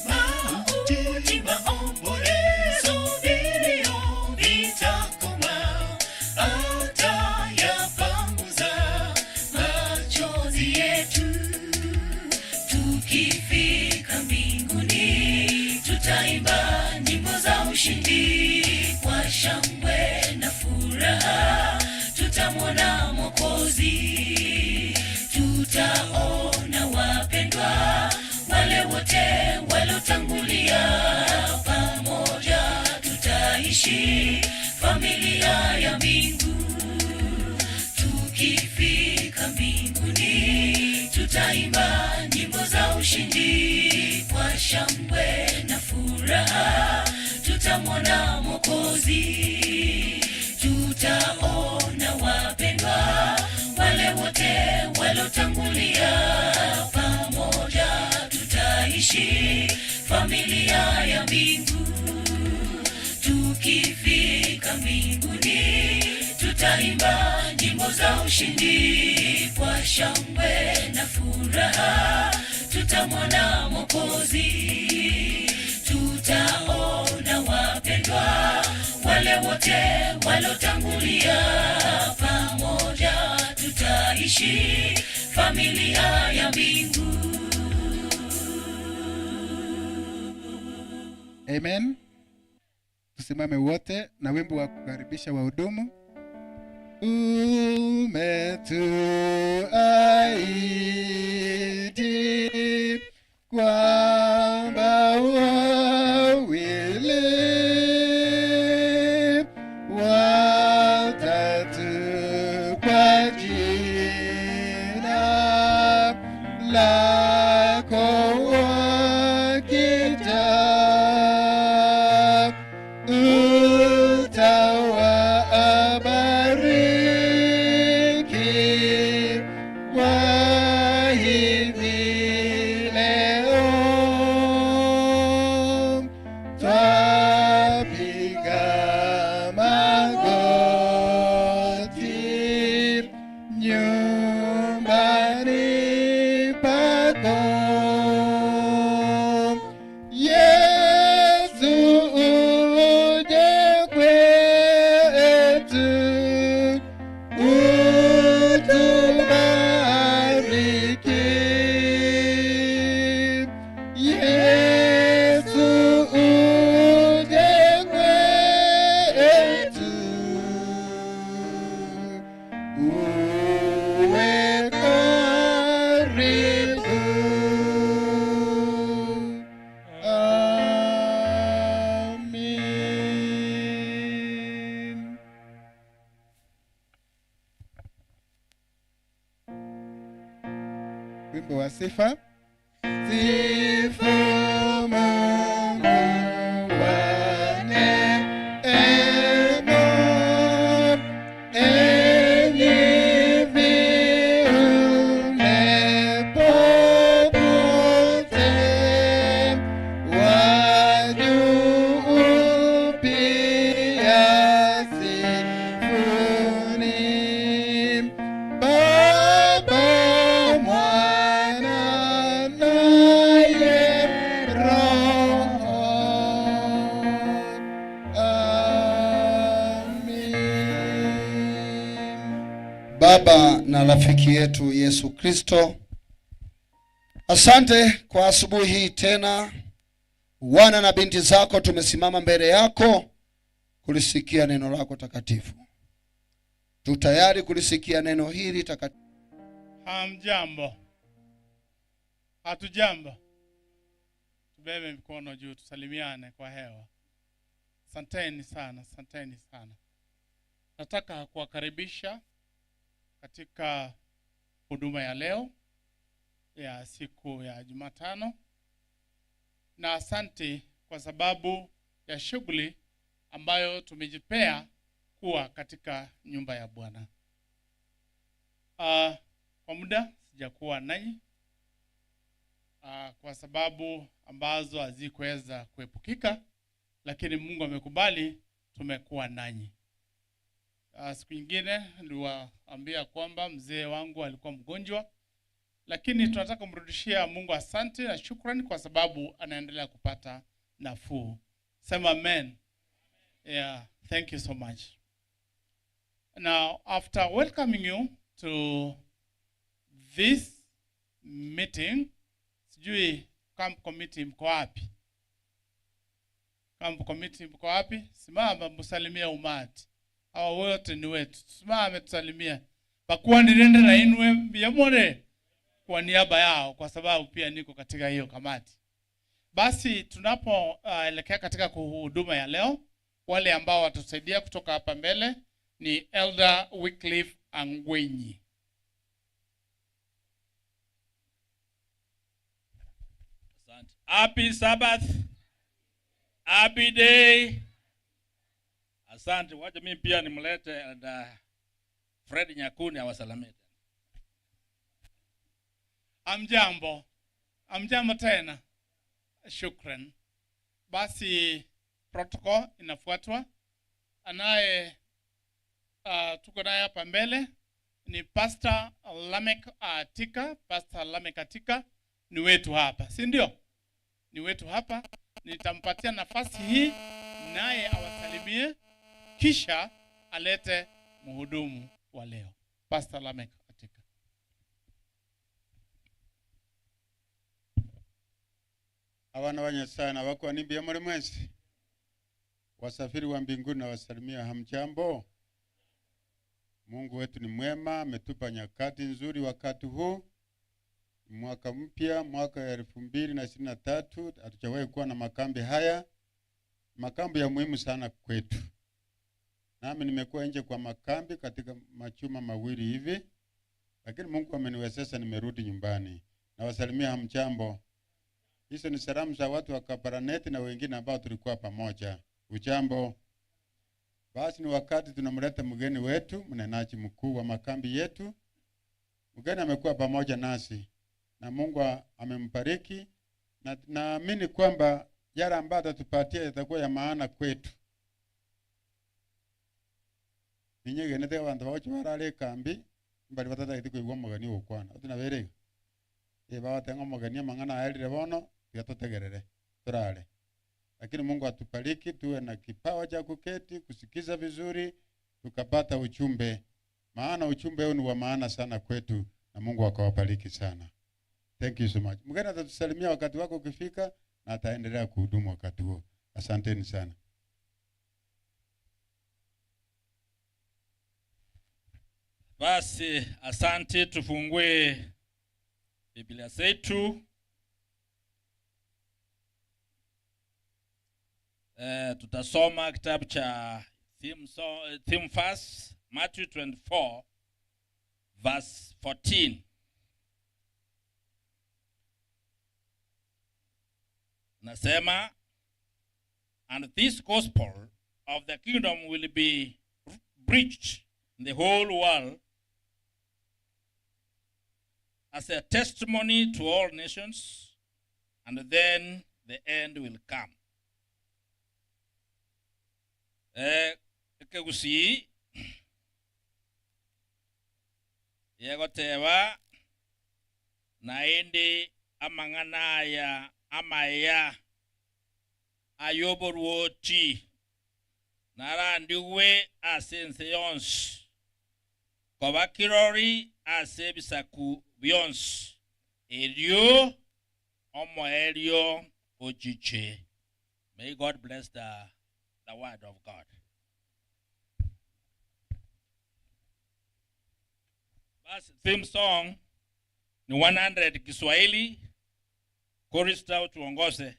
Mauti, maombolezo, vilio vitakoma, atayapanguza machozi yetu. Tukifika mbinguni tutaimba nyimbo za ushindi kwa shangwe na furaha, tutamwona Mwokozi. Tutaona wapendwa wale wote walotangulia, pamoja tutaishi familia ya mbingu. Tukifika mbinguni tutaimba nyimbo za ushindi kwa shangwe na furaha, tutamwona Mwokozi. Tutaona wapendwa wale wote walotangulia, pamoja tutaishi familia ya mbingu. Tukifika mbinguni tutaimba nyimbo za ushindi kwa shangwe na furaha, tutamwona Mwokozi. Tutaona wapendwa wale wote walotangulia, pamoja tutaishi familia ya mbingu. Amen. Tusimame wote na wimbo wa kukaribisha wahudumu. Umetuahidi kwamba wawili watatu kwa jina lako wakija, utawabariki kwa hivi leo. Twapiga magoti nyumbani pako, Wimbo wa sifa. Sifu Mungu wa neema, enyi viumbe popote, wa juu pia sifuni. Baba, Mwana naye Roho. Amen. Baba na rafiki yetu Yesu Kristo, asante kwa asubuhi hii tena. Wana na binti zako tumesimama mbele yako kulisikia neno lako takatifu. Tu tayari kulisikia neno hili takatifu. Hamjambo. Hatujambo. Tubebe mikono juu tusalimiane kwa hewa. Asanteni sana, asanteni sana. Nataka kuwakaribisha katika huduma ya leo ya siku ya Jumatano. Na asante kwa sababu ya shughuli ambayo tumejipea kuwa katika nyumba ya Bwana. Kwa muda sijakuwa nanyi kwa sababu ambazo hazikuweza kuepukika, lakini Mungu amekubali tumekuwa nanyi. Siku nyingine niliwaambia kwamba mzee wangu alikuwa mgonjwa, lakini tunataka kumrudishia Mungu asante na shukrani kwa sababu anaendelea kupata nafuu. Sema amen. Yeah, thank you so much. Now, after welcoming you to this meeting, sijui camp committee mko wapi? Camp committee mko wapi? Simama msalimia umati. Hawa wote ni wetu. Simama tusalimia. Pakuwa nirende na inwe biyamore kwa niaba yao kwa sababu pia niko katika hiyo kamati. Basi tunapoelekea katika huduma ya leo, wale ambao watusaidia kutoka hapa mbele ni Elder Wycliffe Angwenyi. Happy Sabbath. Happy day. Asante. Wacha mimi pia nimlete Fred Nyakuni awasalimie. Amjambo. Amjambo tena. Shukran. Basi protocol inafuatwa. Anaye tuko naye hapa mbele ni Pastor Lamek Atika. Pastor Lamek Atika ni wetu hapa, si ndio? Ni wetu hapa. Nitampatia nafasi hii naye awasalimie kisha alete mhudumu wa leo. Pastor Lamek Atika. Abana banyasana bako nimbi ya mwenzi. Wasafiri wa mbinguni na wasalimia hamjambo. Mungu wetu ni mwema, ametupa nyakati nzuri wakati huu. Mwaka mpya, mwaka ya 2023, hatujawahi kuwa na makambi haya. Makambi ya muhimu sana kwetu. Nami nimekuwa nje kwa makambi katika machuma mawili hivi. Lakini Mungu ameniwezesha nimerudi nyumbani. Na wasalimia hamjambo. Hizo ni salamu za watu wa Kaparaneti na wengine ambao tulikuwa pamoja. Ujambo. Basi ni wakati tunamleta mgeni wetu, mnenaji mkuu wa makambi yetu. Mgeni amekuwa pamoja nasi na Mungu amembariki, na naamini kwamba yale ambayo atatupatia yatakuwa ya maana kwetu. Ninyege nete abantu bacho barale kambi mbali batata itiko igwa magani okwana tunaberega bawatenga magani amangana ayalire bono yatotegerere turale. Lakini Mungu atubariki tuwe na kipawa cha kuketi kusikiza vizuri tukapata ujumbe, maana ujumbe huu ni wa maana sana kwetu, na Mungu akawabariki sana. Thank you so much. Mgeni atatusalimia wakati wako ukifika na ataendelea kuhudumu wakati huo. Asanteni sana. Basi asante, tufungue Biblia zetu. Tutasoma kitabu cha theme verse Matthew 24 verse 14. Inasema, and this gospel of the kingdom will be preached in the whole world as a testimony to all nations, and then the end will come. Kegusi yegoteba naende amanganaya amaya ayoboruoti narandiwe asense yons kobakirori ase bisaku byons elio omo elio ojiche. May God bless the word of God. Bas theme song ni 100 Kiswahili. Chorister tuongoze.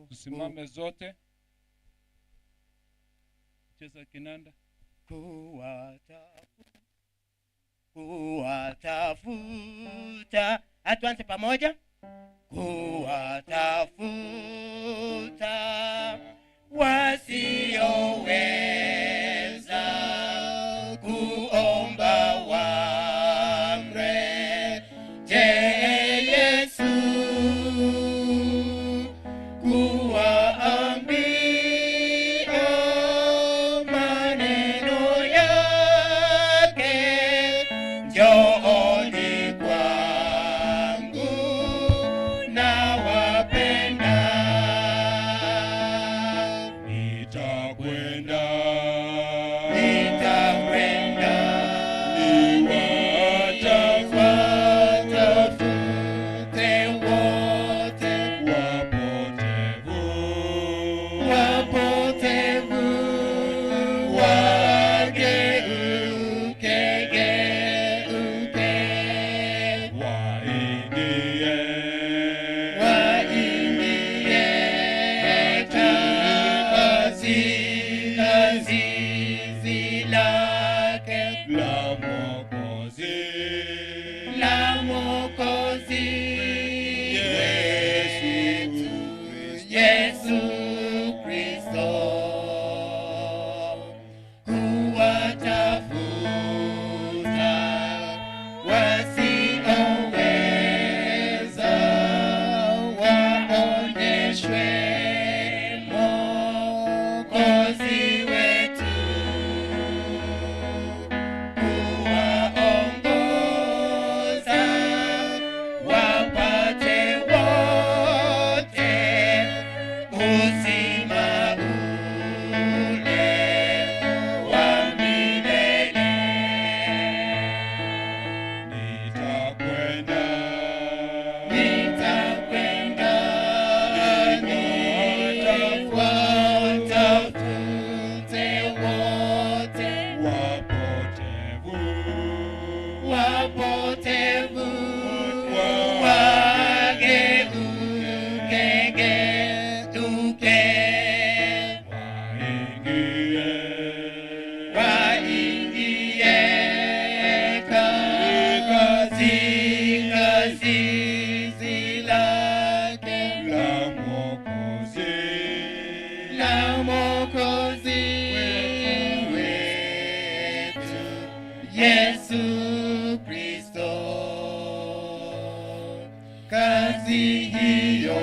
Tusimame zote. Cheza kinanda. Kuwatafuta. Atuanze pamoja. Kuwatafuta wasioweza kuomba wamrejee Yesu, kuwaambia maneno yake, njooni kwangu nawapenda. Nitakwenda niwatafute wote wapotevu, wageuke waingie katika zizi lake la Mwokozi wetu Yesu Kristo. Kuwatafuta wasioweza waonyeshwe Mwokozi wetu, kuwaongoza wapate wote uzima ule wa milele. Nitakwenda niwatafute wote wapotevu, wageuke waingie katika zizi lake la Mwokozi wetu Yesu Kristo. Kazi hiyo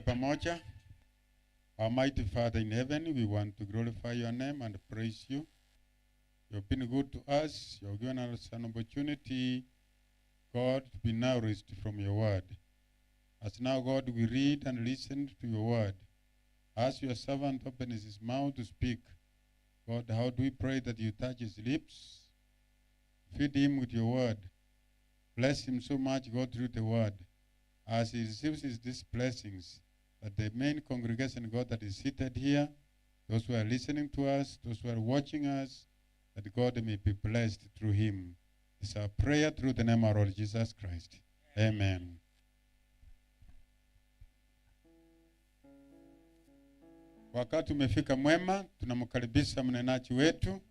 Pamoja. Almighty Father in heaven, we want to glorify your name and praise you. You've been good to us. You've given us an opportunity, God, to be nourished from your word. As now, God, we read and listen to your word. As your servant opens his mouth to speak, God, how do we pray that you touch his lips? Feed him with your word. Bless him so much, God, through the word. As he receives these blessings, that the main congregation, God, that is seated here, those who are listening to us, those who are watching us, that God may be blessed through him. It's our prayer through the name of our Lord Jesus Christ. Amen. Wakati umefika mwema, tunamkaribisha mnenaji wetu.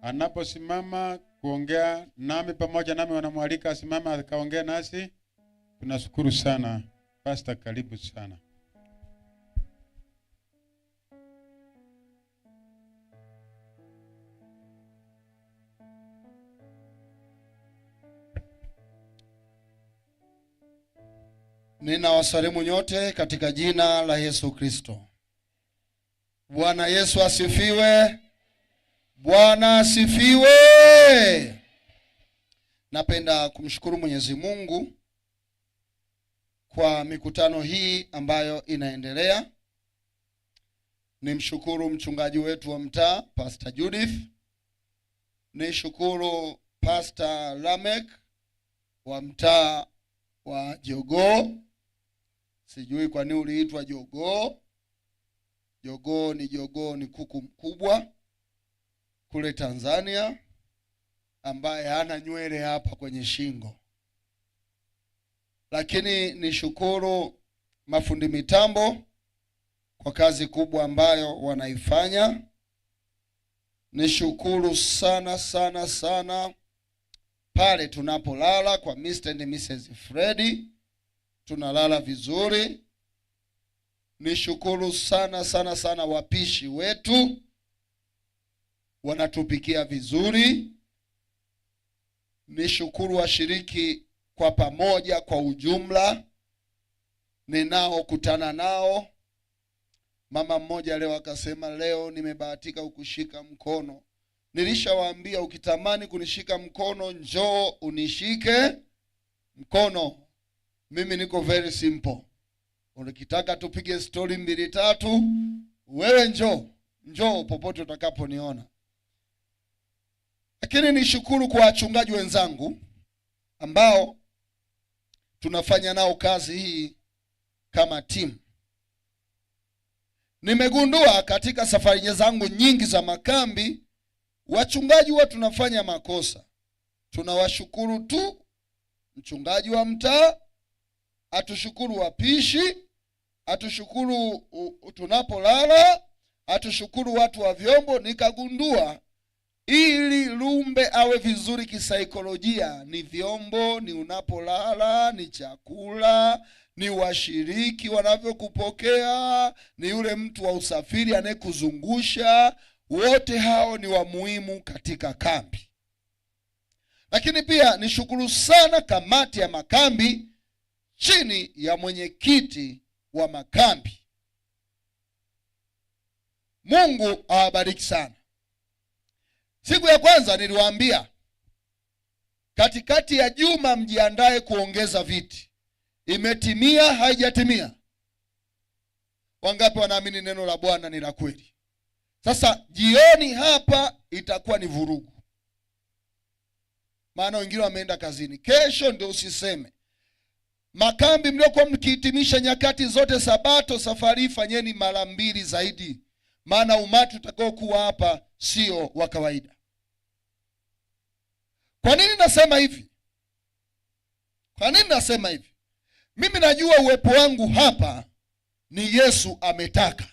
Anaposimama kuongea nami pamoja nami wanamwalika asimama akaongea nasi. Tunashukuru sana. Pastor, karibu sana. Ninawasalimu nyote katika jina la Yesu Kristo. Bwana Yesu asifiwe. Bwana asifiwe. Napenda kumshukuru Mwenyezi Mungu kwa mikutano hii ambayo inaendelea. Nimshukuru mchungaji wetu wa mtaa, Pastor Judith. Nishukuru Pastor Lamek wa mtaa wa Jogoo. Sijui kwa nini uliitwa Jogoo. Jogoo ni kuku mkubwa kule Tanzania ambaye hana nywele hapa kwenye shingo. Lakini nishukuru mafundi mitambo kwa kazi kubwa ambayo wanaifanya. Nishukuru sana pale tunapolala kwa Mr. and Mrs. Freddy, tunalala vizuri. Nishukuru sana wapishi wetu, wanatupikia vizuri. Nishukuru washiriki kwa pamoja kwa ujumla ninao kutana nao. Mama mmoja leo akasema, leo nimebahatika kukushika mkono. Nilishawaambia ukitamani kunishika mkono njoo unishike mkono. Mimi niko very simple. Unakitaka tupige story 2-3, wewe njoo popote utakaponiona. Lakini nishukuru kwa wachungaji wenzangu ambao tunafanya nao kazi hii kama timu. Nimegundua katika safari zangu nyingi za makambi, wachungaji huwa tunafanya makosa. Tunawashukuru tu mchungaji wa mtaa, atushukuru wapishi, atushukuru tunapolala, atushukuru watu wa vyombo. Nikagundua ili Lumbe awe vizuri kisaikolojia, ni vyombo, ni unapolala, ni chakula, ni washiriki wanavyokupokea, ni yule mtu wa usafiri anayekuzungusha. Wote hao ni wa muhimu katika kambi. Lakini pia nishukuru sana kamati ya makambi chini ya mwenyekiti wa makambi. Mungu awabariki sana. Siku ya kwanza niliwaambia katikati ya juma mjiandae kuongeza viti. Imetimia haijatimia? Wangapi wanaamini neno la Bwana ni la kweli? Sasa jioni hapa itakuwa ni vurugu, maana wengine wameenda kazini. Kesho ndio usiseme. Makambi mliokuwa mkihitimisha nyakati zote Sabato, safari fanyeni mara 2 zaidi, maana umati utakao kuwa hapa sio wa kawaida. Kwa nini nasema hivi? Mimi najua uwepo wangu hapa ni Yesu ametaka.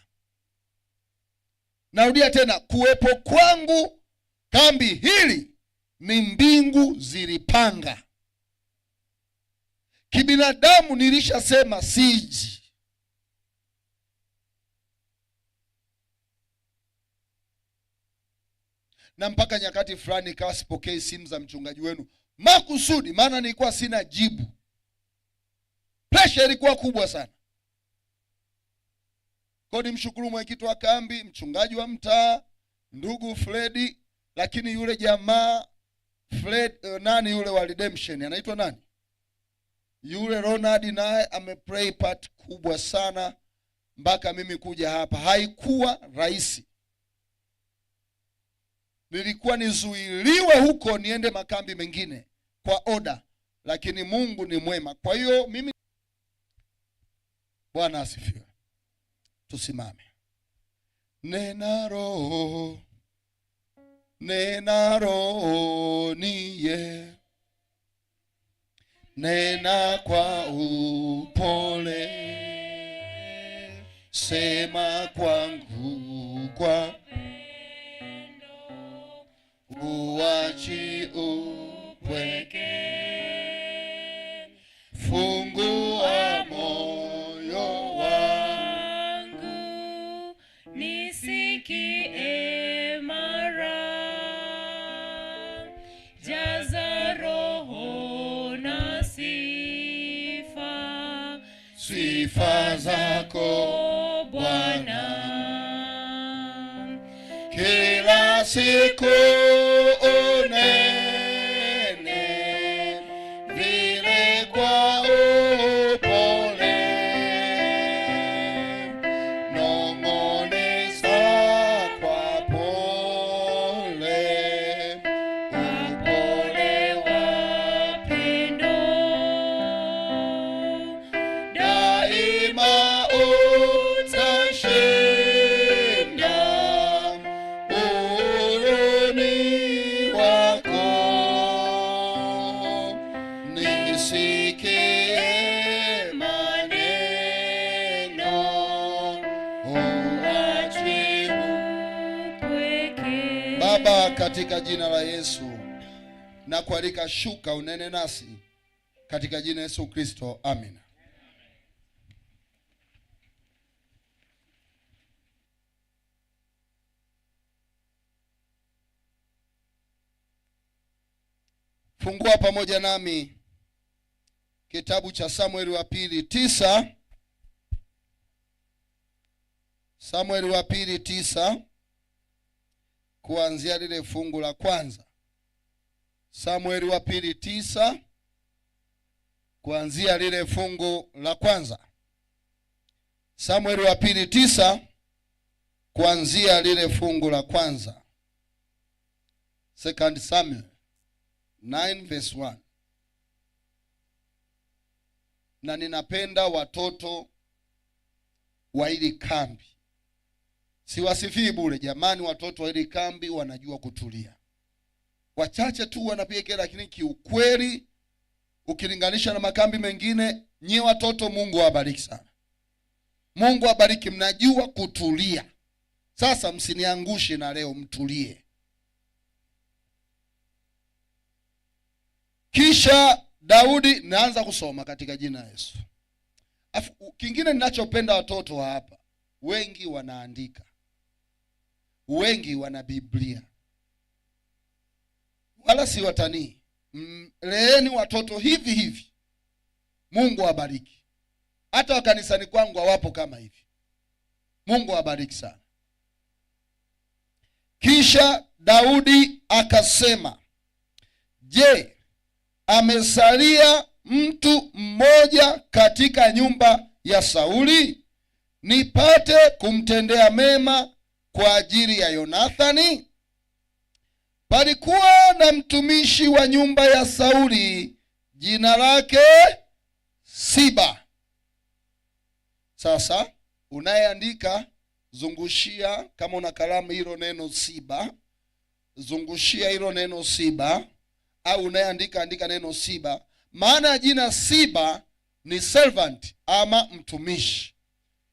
Narudia tena, kuwepo kwangu kambi hili ni mbingu zilipanga. Kibinadamu nilishasema siji. Na mpaka nyakati fulani ikawa sipokei simu za mchungaji wenu makusudi, maana nilikuwa sina jibu. Pressure ilikuwa kubwa sana. Kwa nimshukuru mwenyekiti wa kambi, mchungaji wa mtaa, ndugu Fredi, lakini yule jamaa nani yule wa redemption anaitwa nani? Yule Ronald naye ameplay part kubwa sana mpaka mimi kuja hapa. Haikuwa rahisi. Nilikuwa nizuiliwe huko niende makambi mengine kwa oda, lakini Mungu ni mwema. Kwa hiyo mimi, Bwana asifiwe. Tusimame. Nena roho niye, nena kwa upole, sema kwangu kwa uachi upweke, fungua moyo wangu, nisikie mara, jaza roho na sifa zako Bwana, kila siku unene vile kwa upole, nong'oneza kwa pole, upole wa pendo, daima utashinda uluni wako, nisikie maneno, uachi upweke. Baba, katika jina la Yesu na kualika, shuka unene nasi katika jina Yesu Kristo, amina. Fungua pamoja nami kitabu cha Samueli wa pili 9. Samueli wa pili 9 kuanzia lile fungu la kwanza. Samueli wa pili 9 kuanzia lile fungu la kwanza. Samueli wa pili 9 kuanzia lile fungu la kwanza. 2 Samuel 9 verse 1. Na ninapenda watoto wa hili kambi. Siwasifii bure jamani, watoto wa hili kambi wanajua kutulia. Wachache tu wanapiga kelele, lakini kiukweli ukilinganisha na makambi mengine, nyie watoto Mungu awabariki sana. Mungu awabariki, mnajua kutulia. Sasa msiniangushe na leo, mtulie. Kisha Daudi, naanza kusoma katika jina la Yesu. Kingine ninachopenda watoto wa hapa, wengi wanaandika, wengi wana Biblia, wala si watanii. Leeni watoto hivi hivi, Mungu awabariki. Hata wa kanisani kwangu hawapo kama hivi. Mungu awabariki sana. Kisha Daudi akasema, je, amesalia mtu mmoja katika nyumba ya Sauli, nipate kumtendea mema kwa ajili ya Yonathani? Palikuwa na mtumishi wa nyumba ya Sauli, jina lake Siba. Sasa unayeandika, zungushia, kama una kalamu, hilo neno Siba, zungushia hilo neno Siba, au unayeandika andika neno Siba. Maana ya jina Siba ni servant ama mtumishi.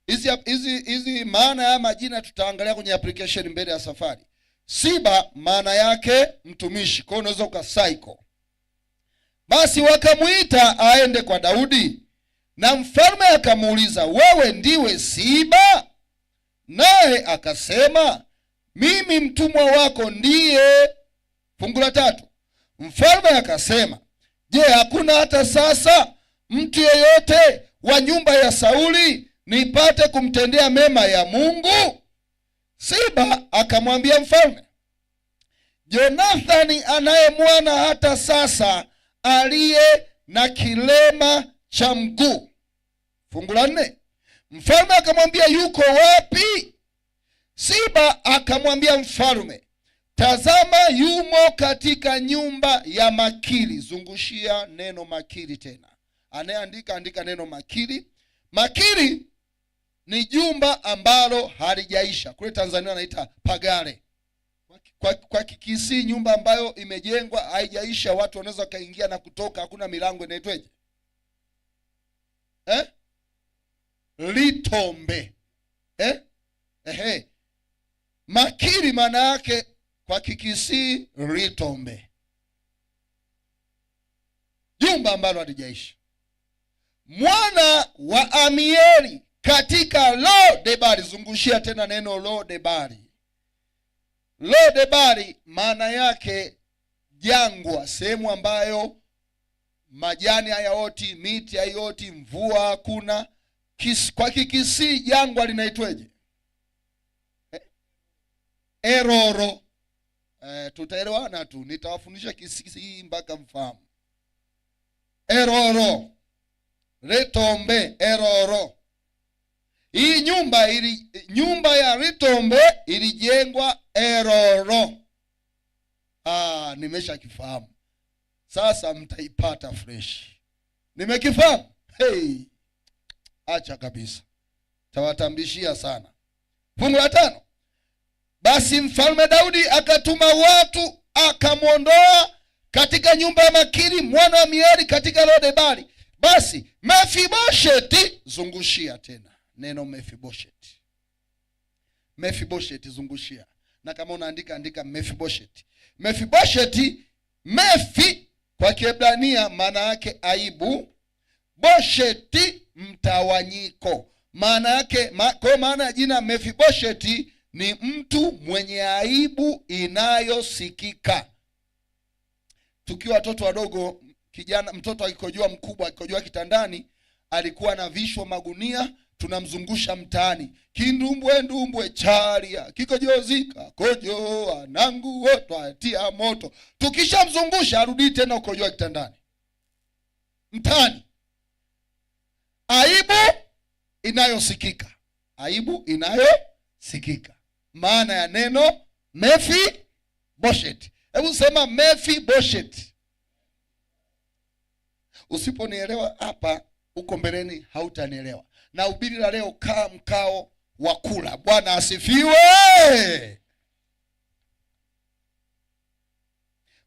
Hizi maana ya majina tutaangalia kwenye application mbele ya safari. Siba maana yake mtumishi, kwa hiyo unaweza ukasaiko. Basi wakamuita aende kwa Daudi, na mfalme akamuuliza, wewe ndiwe Siba? Naye akasema, mimi mtumwa wako ndiye. Fungu la 3. Mfalme akasema, je, hakuna hata sasa mtu yeyote wa nyumba ya Sauli nipate kumtendea mema ya Mungu? Siba akamwambia mfalme, Jonathani anaye mwana hata sasa, aliye na kilema cha mguu. Fungu la 4. Mfalme akamwambia, yuko wapi? Siba akamwambia mfalme, tazama, yumo katika nyumba ya makiri. Zungushia neno makiri tena. Anayeandika andika neno makiri. Makiri ni jumba ambalo halijaisha. Kule Tanzania wanaita pagare. Kwa Kikisi nyumba ambayo imejengwa haijaisha, watu wanaweza kaingia na kutoka, hakuna milango, inaitwaje? Litombe. Makiri maana yake kwa Kikisi litombe, jumba ambalo halijaisha. Mwana wa Amieli katika Lo-debari. Zungushia tena neno Lo-debari. Lo-debari maana yake jangwa, sehemu ambayo majani hayaoti, miti hayoti, mvua hakuna. Kwa Kikisi jangwa linaitweje? Eroro. Tutaelewana tu, nitawafundisha Kikisi mpaka mfahamu. Eroro, Litombe, Eroro. Hii nyumba ya Litombe ilijengwa Eroro. Nimesha kifahamu. Sasa mtaipata fresh. Nimekifahamu? Acha kabisa. Tawatambishia sana. Fungu la 5. Basi mfalme Daudi akatuma watu, akamwondoa katika nyumba ya makiri mwana wa Amieli katika Lo-debari. Basi Mefibosheti, zungushia tena neno Mefibosheti. Mefibosheti zungushia. Na kama unaandika andika Mefibosheti. Mefibosheti, Mefi kwa Kiebrania maana yake aibu, Bosheti mtawanyiko. Maana yake kwa maana ya jina Mefibosheti ni mtu mwenye aibu inayosikika. Tukiwa watoto wadogo, mtoto akikojoa, mkubwa akikojoa kitandani, alikuwa na vishwa magunia, tunamzungusha mtaani. Kindumbwe ndumbwe charia, kikojozika kojoa, nangu woto atia moto. Tukishamzungusha arudi tena ukojoa kitandani. Mtaani. Aibu inayosikika. Aibu inayosikika. Maana ya neno Mefibosheti. Hebu sema Mefibosheti. Usiponielewa hapa, uko mbeleni hautanielewa. Na ubiri la leo kaa mkao wa kula. Bwana asifiwe.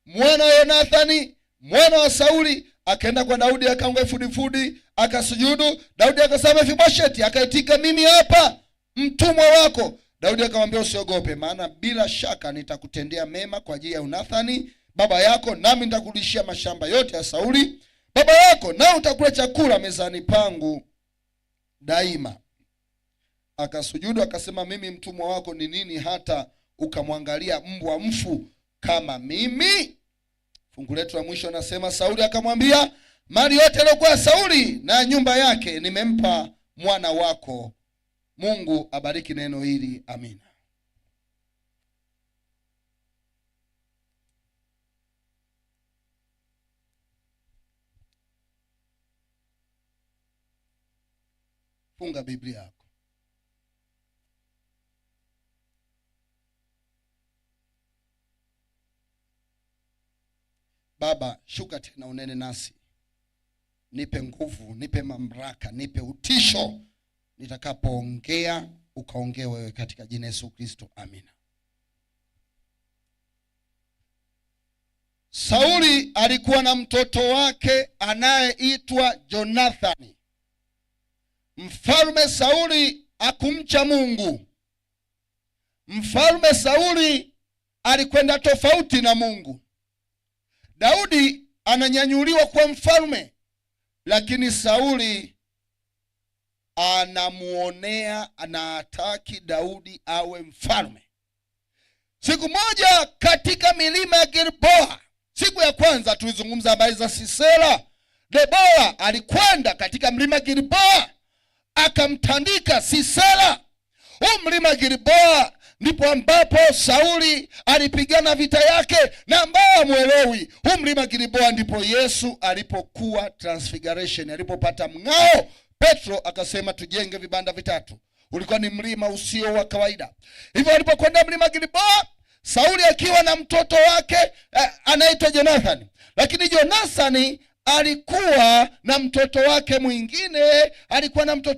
Mwana wa Yonathani, mwana wa Sauli, akaenda kwa Daudi, akaanguka fudifudi, akasujudu. Daudi akasema, Mefibosheti. Akaitika, mimi hapa mtumwa wako. Daudi akamwambia, usiogope, maana bila shaka nitakutendea mema kwa ajili ya Yonathani baba yako, nami nitakurudishia mashamba yote ya Sauli baba yako, na utakula chakula mezani pangu daima. Akasujudu akasema, mimi mtumwa wako ni nini hata ukamwangalia mbwa mfu kama mimi? Fungu letu la mwisho nasema, Sauli akamwambia, mali yote iliyokuwa Sauli na nyumba yake nimempa mwana wako. Mungu abariki neno hili. Amina. Funga Biblia yako. Baba, shuka tena unene nasi. Nipe nguvu, nipe mamlaka, nipe utisho. Nitakapoongea ukaongee wewe, katika jina Yesu Kristo. Amina. Sauli alikuwa na mtoto wake anayeitwa Jonathani. Mfalme Sauli akumcha Mungu. Mfalme Sauli alikwenda tofauti na Mungu. Daudi ananyanyuliwa kwa mfalme, lakini Sauli anamuonea, anataki Daudi awe mfalme. Siku moja katika milima ya Gilboa, siku ya kwanza tulizungumza habari za Sisera. Debora alikwenda katika mlima Gilboa akamtandika Sisera. Huu mlima Gilboa ndipo ambapo Sauli alipigana vita yake, na ambao hamuelewi, huu mlima Gilboa ndipo Yesu alipokuwa transfiguration, alipopata mng'ao. Petro akasema tujenge vibanda vitatu. Ulikuwa ni mlima usio wa kawaida. Hivyo alipokwenda mlima Gilboa, Sauli akiwa na mtoto wake anaitwa Jonathan. Lakini Jonathan alikuwa na mtoto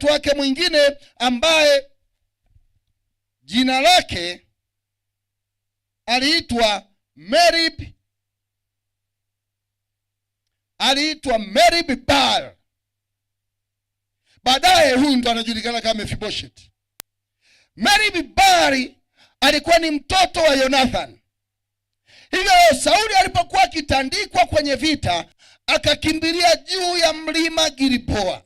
wake mwingine, ambaye jina lake aliitwa Merib-Baal. Baadaye huyu ndo anajulikana kama Mephibosheth. Merib-Baal alikuwa ni mtoto wa Jonathan. Hivyo Sauli alipokuwa akitandikwa kwenye vita, akakimbilia juu ya mlima Gilboa.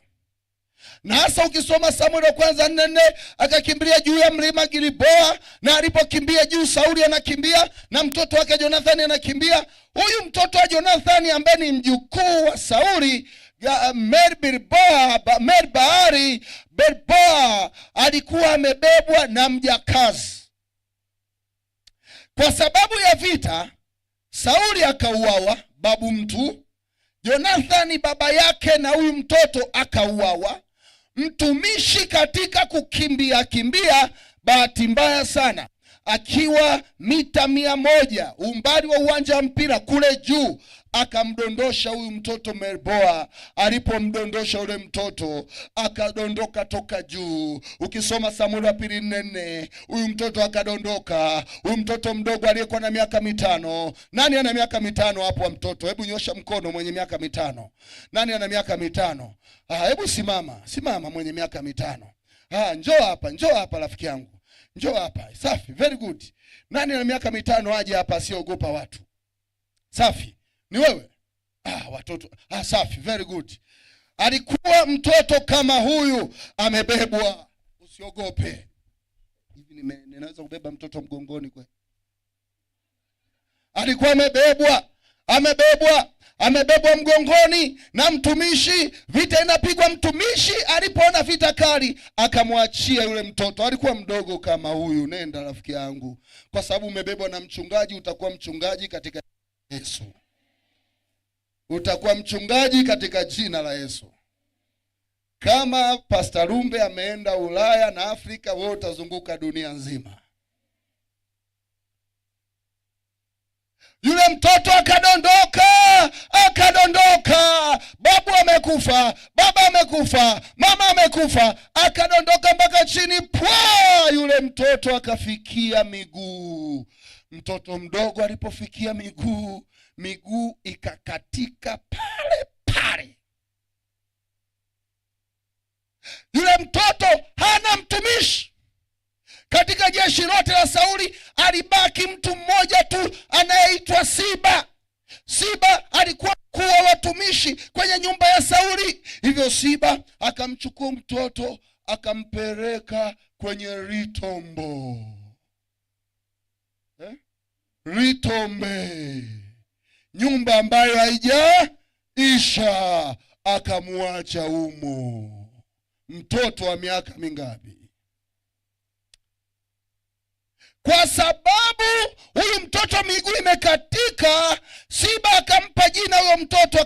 Na hasa ukisoma Samueli wa kwanza 4, akakimbilia juu ya mlima Gilboa, na alipokimbia juu, Sauli anakimbia na mtoto wake Jonathan anakimbia. Huyu mtoto wa Jonathan ambaye ni mjukuu wa Sauli, Merib-Baal, alikuwa amebebwa na mjakazi. Kwa sababu ya vita, Sauli akauawa, babu mtu. Jonathan baba yake na huyu mtoto akauawa. Mtumishi katika kukimbia, bahati mbaya sana, akiwa mita 100 umbali wa uwanja wa mpira kule juu, akamdondosha huyu mtoto Merboa. Alipomdondosha ule mtoto, akadondoka toka juu. Ukisoma Samueli wa pili 4, huyu mtoto akadondoka. Huyu mtoto mdogo aliyekuwa na miaka 5. Nani ana miaka 5 hapo wa mtoto? Hebu nyosha mkono mwenye miaka 5. Nani ana miaka 5? Hebu simama mwenye miaka 5. Njoo hapa rafiki yangu. Njoo hapa. Safi, very good. Nani ana miaka 5 aje hapa asiogopa watu? Safi. Ni wewe? Watoto. Safi, very good. Alikuwa mtoto kama huyu, amebebwa. Usiogope. Hivi ninaweza kubeba mtoto mgongoni kweli? Alikuwa amebebwa mgongoni na mtumishi. Vita inapigwa, mtumishi alipoona vita kali akamwachia yule mtoto. Alikuwa mdogo kama huyu. Nenda rafiki yangu, kwa sababu umebebwa na mchungaji, utakuwa mchungaji katika Yesu. Utakuwa mchungaji katika jina la Yesu. Kama Pastor Lumbe ameenda Ulaya na Afrika, wewe utazunguka dunia nzima. Yule mtoto akadondoka. Babu amekufa, baba amekufa, mama amekufa. Akadondoka mpaka chini, yule mtoto akafikia miguu. Mtoto mdogo alipofikia miguu ikakatika pale. Yule mtoto hana mtumishi. Katika jeshi lote la Sauli alibaki mtu mmoja tu anayeitwa Siba. Siba alikuwa kuwa watumishi kwenye nyumba ya Sauli. Hivyo Siba akamchukua mtoto akampeleka kwenye Ritombe, nyumba ambayo haijaisha, akamwacha umo. Mtoto wa miaka mingapi? Kwa sababu huyu mtoto miguu imekatika, Siba akampa jina huyo mtoto,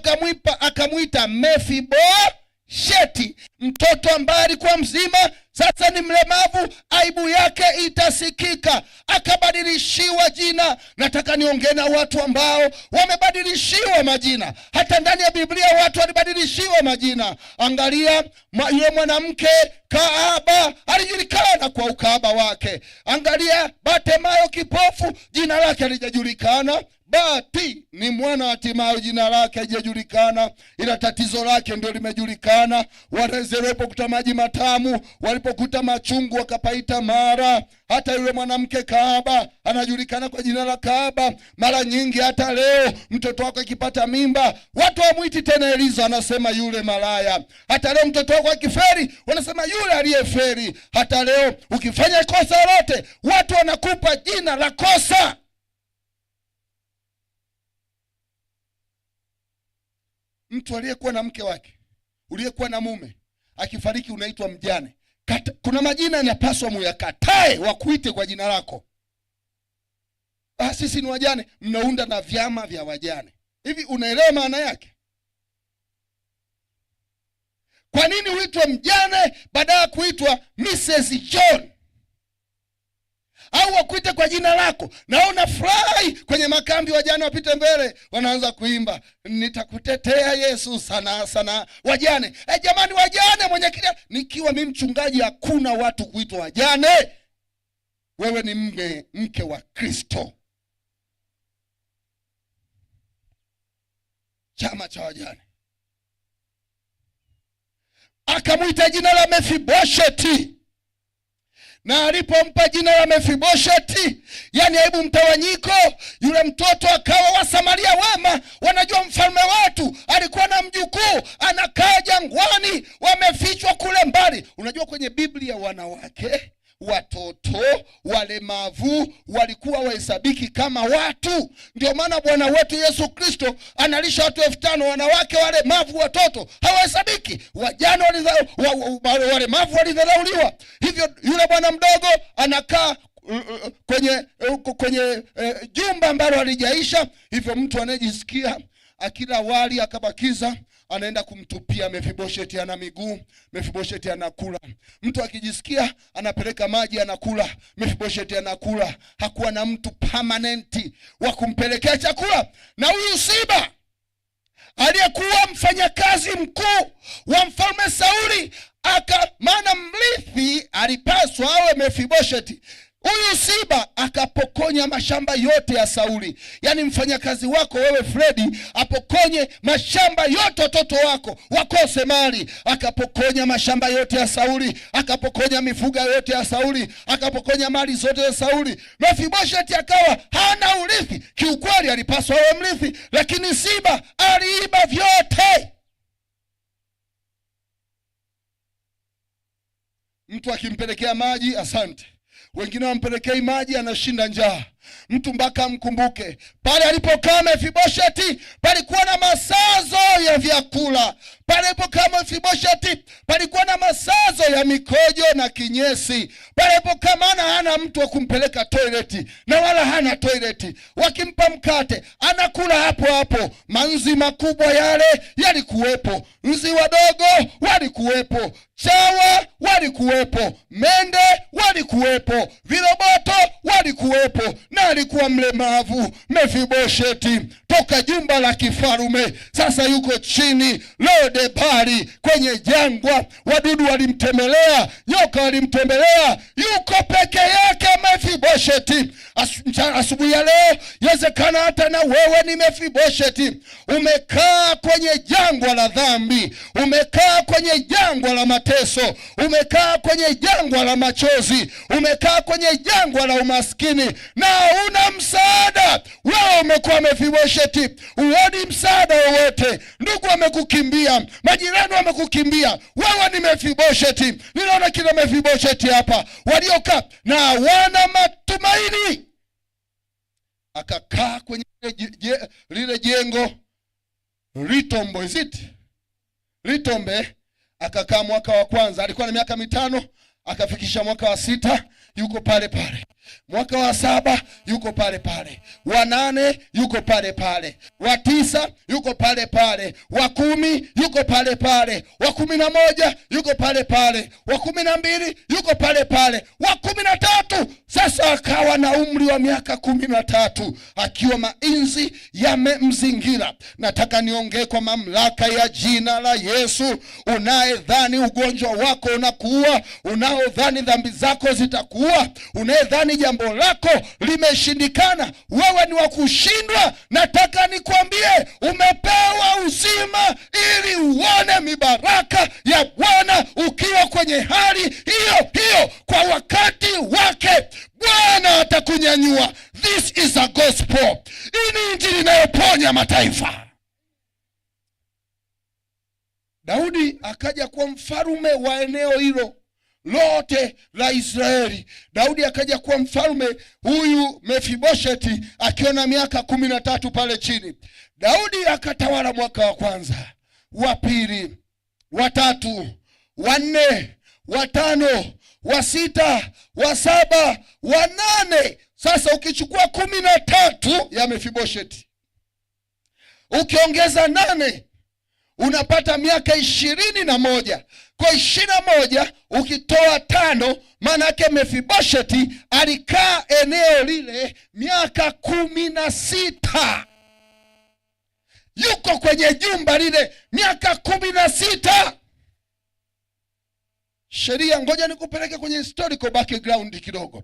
akamuita Mephibosheth. Mtoto ambaye alikuwa mzima sasa ni mlemavu, aibu yake itasikika. Akabadilishiwa jina. Nataka niongee na watu ambao wamebadilishiwa majina. Hata ndani ya Biblia watu walibadilishiwa majina. Angalia yule mwanamke kahaba, alijulikana kwa ukahaba wake. Angalia Bartimayo kipofu, jina lake halijajulikana. Bati ni mwana hatimaye, jina lake haijajulikana, ila tatizo lake ndio limejulikana. Wanaisraeli walipokuta maji matamu, walipokuta machungu wakapaita Mara. Hata yule mwanamke kahaba anajulikana kwa jina la kahaba. Mara nyingi hata leo mtoto wako akipata mimba, watu hawamuiti tena Eliza, anasema yule malaya. Hata leo mtoto wako akiferi, wanasema yule aliyeferi. Hata leo ukifanya kosa lolote, watu wanakupa jina la kosa. Mtu aliyekuwa na mke wake, uliyekuwa na mume, akifariki unaitwa mjane. Kuna majina yanapaswa muyakatae wakuite kwa jina lako. Sisi ni wajane, mnaunda na vyama vya wajane. Hivi unaelewa maana yake? Kwa nini uitwe mjane badala ya kuitwa Mrs. John? Au wakuite kwa jina lako. Na unafurahi kwenye makambi, wajane wapite mbele, wanaanza kuimba nitakutetea Yesu sana sana. Wajane, jamani wajane, mwenye kile. Nikiwa mimi mchungaji, hakuna watu kuitwa wajane. Wewe ni mke wa Kristo. Chama cha wajane. Akamuita jina la Mefibosheti. Na alipompa jina la Mefibosheti, yani aibu mtawanyiko, yule mtoto akawa wa Samaria wema. Wanajua mfalme wetu alikuwa na mjukuu anakaa jangwani, wamefichwa kule mbali. Unajua kwenye Biblia wanawake, watoto, walemavu walikuwa wahesabiki kama watu. Ndio maana Bwana wetu Yesu Kristo analisha watu 5,000. Wanawake, walemavu, watoto hawahesabiki. Wajane walemavu walidharauliwa. Hivyo yule bwana mdogo anakaa kwenye jumba ambalo halijaisha. Hivyo mtu anayejisikia akila wali akabakiza, anaenda kumtupia Mefibosheti. Ana miguu, Mefibosheti anakula. Mtu akijisikia anapeleka maji, anakula. Mefibosheti anakula. Hakuwa na mtu permanenti wa kumpelekea chakula. Na huyu Siba aliyekuwa mfanyakazi mkuu wa mfalme Sauli, maana mrithi alipaswa awe Mefibosheti. Huyu Siba akapokonya mashamba yote ya Sauli. Yani mfanyakazi wako wewe Fredi apokonye mashamba yote, watoto wako wakose mali. Akapokonya mashamba yote ya Sauli, akapokonya mifugo yote ya Sauli, akapokonya mali zote za Sauli. Mefibosheti akawa hana urithi. Kiukweli alipaswa awe mrithi, lakini Siba aliiba vyote. Mtu akimpelekea maji, asante. Wengine wampelekei maji, anashinda njaa. Mtu mpaka mkumbuke pale alipokaa Mefibosheti palikuwa na masazo ya vyakula. Pale alipokaa Mefibosheti palikuwa na masazo ya mikojo na kinyesi. Pale alipokaa, maana hana mtu wa kumpeleka toileti na wala hana toileti. Wakimpa mkate anakula hapo hapo. Manzi makubwa yale yalikuwepo, nzi wadogo walikuwepo, chawa walikuwepo, mende walikuwepo, viroboto walikuwepo. Na alikuwa mlemavu Mefibosheti toka jumba la kifarume. Sasa yuko chini Lodebari kwenye jangwa. Wadudu walimtembelea, nyoka walimtembelea, yuko peke yake Mefibosheti. Asubuhi ya leo yawezekana hata na wewe ni Mefibosheti. Umekaa kwenye jangwa la dhambi, umekaa kwenye jangwa la mateso, umekaa kwenye jangwa la machozi, umekaa kwenye jangwa la umaskini na una msaada. Wewe umekuwa Mefibosheti, huoni msaada wowote. Ndugu wamekukimbia, majirani wamekukimbia, wewe ni Mefibosheti. Ninaona kila Mefibosheti hapa waliokaa na wana matumaini. Akakaa kwenye lile jengo Litombe. Akakaa mwaka wa kwanza, alikuwa na miaka 5, akafikisha mwaka wa 6, yuko pale pale. Mwaka wa 7 yuko pale pale. Wa 8 yuko pale pale. Wa 9 yuko pale pale. Wa 10 yuko pale pale. Wa 11 yuko pale pale. Wa 12 yuko pale pale. Wa 13 sasa akawa na umri wa miaka 13 akiwa mainzi yamemzingira. Nataka niongee kwa mamlaka ya jina la Yesu. Unayedhani ugonjwa wako unakuua, unaodhani dhambi zako zitakuua, unayedhani jambo lako limeshindikana, wewe ni wa kushindwa. Nataka nikwambie umepewa uzima ili uone mibaraka ya Bwana ukiwa kwenye hali hiyo hiyo. Kwa wakati wake Bwana atakunyanyua. This is a gospel. Hii ni injili inayoponya mataifa. Daudi akaja kuwa mfalme wa eneo hilo lote la Israeli. Daudi akaja kuwa mfalme, huyu Mefibosheti akiwa na miaka 13 pale chini. Daudi akatawala mwaka wa kwanza, wa pili, wa tatu, wa nne, wa tano, wa sita, wa saba, wa nane. Sasa ukichukua 13 ya Mefibosheti ukiongeza 8 unapata miaka 21. Kwa 21 ukitoa 5, maana yake Mefibosheti alikaa eneo lile miaka 16. Yuko kwenye jumba lile miaka 16. Sheria, ngoja nikupeleke kwenye historical background kidogo.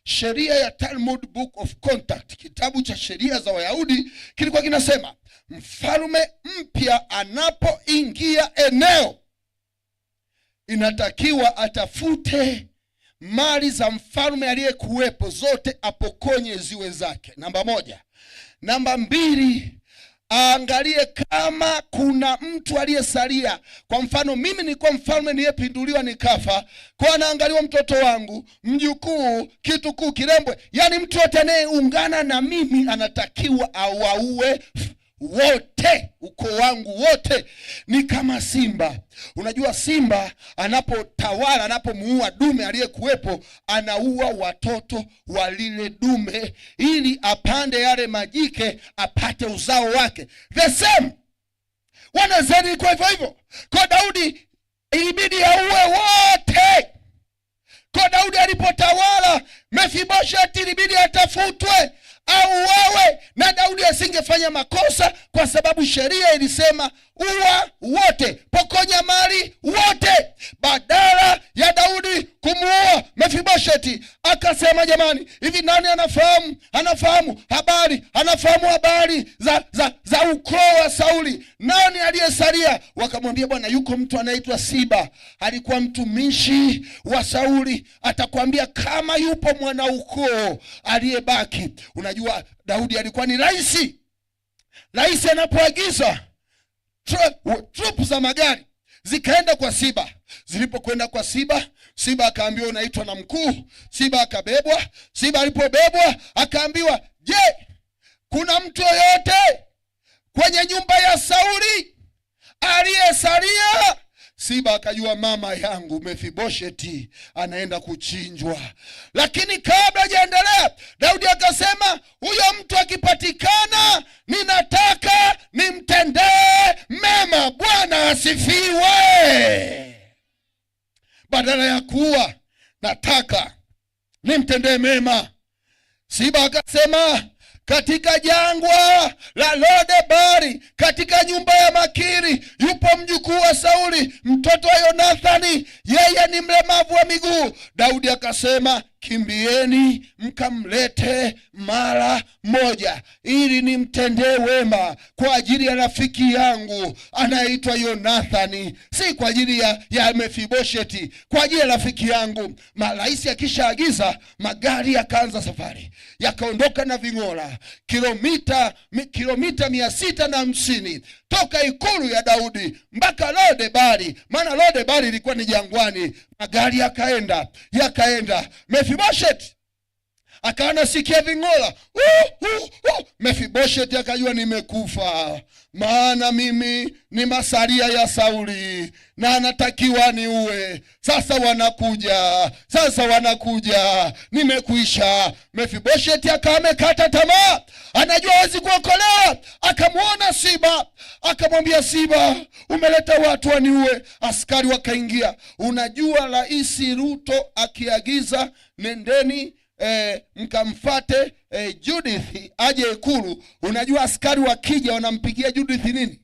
Sheria ya Talmud Book of Contact, kitabu cha sheria za Wayahudi, kilikuwa kinasema mfalme mpya anapoingia eneo inatakiwa atafute mali za mfalme aliyekuwepo zote, apokonye ziwe zake. Namba 1. Namba 2, aangalie kama kuna mtu aliyesalia. Kwa mfano mimi nilikuwa mfalme niliyepinduliwa nikafa, kwa anaangaliwa mtoto wangu, mjukuu, kitukuu, kirembwe, yani mtu yote anayeungana na mimi anatakiwa awaue wote. Ukoo wangu wote. Ni kama simba. Unajua simba anapotawala, anapomuua dume aliyekuwepo, anaua watoto wa lile dume ili apande yale majike apate uzao wake. The same wanazeni kwa hivyo. Kwa Daudi ilibidi auwe wote. Kwa Daudi alipotawala, Mefibosheti ilibidi atafutwe au wewe. Na Daudi asingefanya makosa kwa sababu sheria ilisema uwa wote, pokonya mali wote. Badala ya Daudi kumuua Mefibosheti, akasema jamani, hivi nani anafahamu habari za ukoo wa Sauli? Nani aliyesalia? Wakamwambia, bwana, yuko mtu anaitwa Siba, alikuwa mtumishi wa Sauli, atakwambia kama yupo mwana ukoo aliyebaki. Unajua Daudi alikuwa ni rais. Rais anapoagiza troop za magari zikaenda kwa Siba. Zilipokwenda kwa Siba, Siba akaambiwa unaitwa na mkuu. Siba akabebwa. Siba alipobebwa akaambiwa, je, kuna mtu yoyote kwenye nyumba ya Sauli aliyesalia? Siba akajua mama yangu Mefibosheti anaenda kuchinjwa. Lakini kabla hajaendelea, Daudi akasema, huyo mtu akipatikana ninataka nimtendee mema. Bwana asifiwe. Badala ya kuua, nataka nimtendee mema. Siba akasema, katika jangwa la Lodebari, katika nyumba ya Makiri, yupo mjukuu wa Sauli, mtoto wa Yonathani, yeye ni mlemavu wa miguu. Daudi akasema, kimbieni mkamlete mara moja ili nimtendee wema kwa ajili ya rafiki yangu anayeitwa Yonathani, si kwa ajili ya Mefibosheti, kwa ajili ya rafiki yangu. Malaisi akishaagiza, magari yakaanza safari, yakaondoka na ving'ora kilomita 650 toka ikulu ya Daudi mpaka Lodebari, maana Lodebari ilikuwa ni jangwani. Magari yakaenda. Mefibosheti akaona sikia ving'ola. Mefibosheti akajua nimekufa, maana mimi ni masalia ya Sauli na anatakiwa niue. Sasa wanakuja, nimekuisha. Mefibosheti akamekata tamaa, anajua hawezi kuokolewa. Akamwona Siba, akamwambia, Siba, umeleta watu waniue. Askari wakaingia. Unajua Rais Ruto akiagiza nendeni mkamfate Judith aje ikulu. Unajua askari wakija wanampigia Judith nini?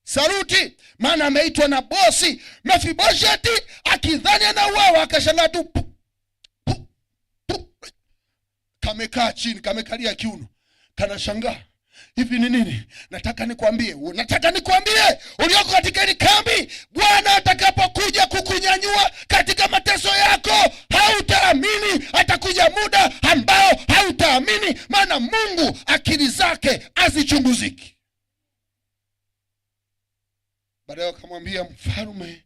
Saluti, maana ameitwa na bosi. Mefibosheti akidhani anauawa, akashangaa tu kamekaa chini, kamekalia kiuno, kanashangaa, hivi ni nini? Nataka nikwambie ulioko katika hili kambi, Bwana atakapokuja kukunyanyua katika mateso yako, hautaamini. Atakuja muda ambao hautaamini, maana Mungu akili zake hazichunguziki. Baadaye akamwambia, mfalme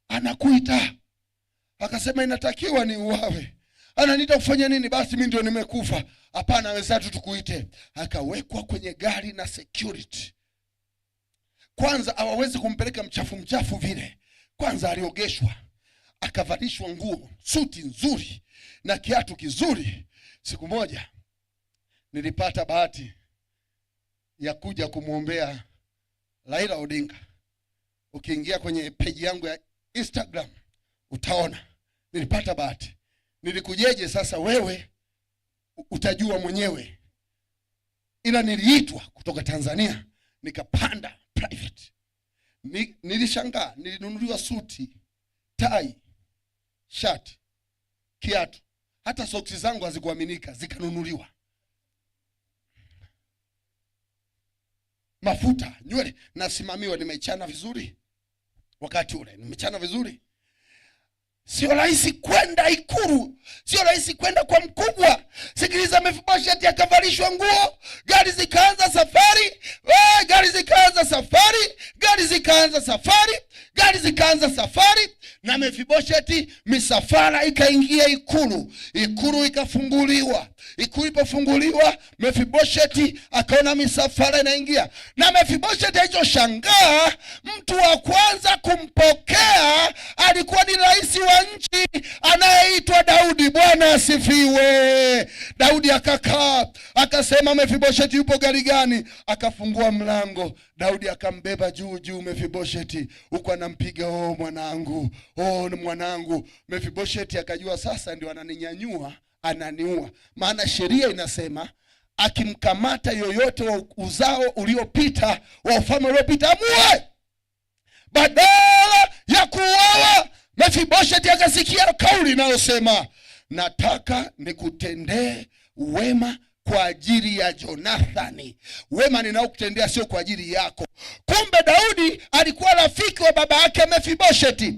anakuita. Akasema, inatakiwa ni uwawe. Ananiita kufanya nini? Basi mimi ndio nimekufa. Hapana, wenzetu tukuite. Akawekwa kwenye gari na security. Kwanza hawawezi kumpeleka mchafu vile. Kwanza aliogeshwa, akavalishwa nguo, suti nzuri na kiatu kizuri. Siku moja nilipata bahati ya kuja kumwombea Raila Odinga. Ukiingia kwenye page yangu ya Instagram utaona nilipata bahati. Nilikujeje sasa wewe utajua mwenyewe. Ila niliitwa kutoka Tanzania, nikapanda private. Nilishangaa, nilinunuliwa suti, tai, shati, kiatu. Hata soksi zangu hazikuaminika, zikanunuliwa. Mafuta, nywele nasimamiwa, nimechana vizuri. Wakati ule nimechana vizuri. Sio rahisi kwenda ikulu, sio rahisi kwenda kwa mkubwa. Sikiliza, Mefibosheti akavalishwa nguo, gari zikaanza safari, na Mefibosheti misafara ikaingia ikulu. Ikulu ikafunguliwa. Ikulu ilipofunguliwa, Mefibosheti akaona misafara inaingia. Na Mefibosheti alichoshangaa, mtu wa kwanza kumpokea alikuwa ni rais wa nchi anayeitwa Daudi. Bwana asifiwe. Daudi akakaa, akasema, Mefibosheti yupo gari gani? Akafungua mlango. Daudi akambeba juu Mefibosheti, huko anampiga, mwanangu, mwanangu. Mefibosheti akajua sasa ndio ananinyanyua, ananiua. Maana sheria inasema akimkamata yoyote wa uzao uliopita, wa ufalme uliopita, amue. Badala ya kuuawa, Mefibosheti akasikia kauli inayosema, nataka nikutendee wema kwa ajili ya Jonathani. Wema ninaokutendea sio kwa ajili yako. Kumbe Daudi alikuwa rafiki wa baba yake Mefibosheti.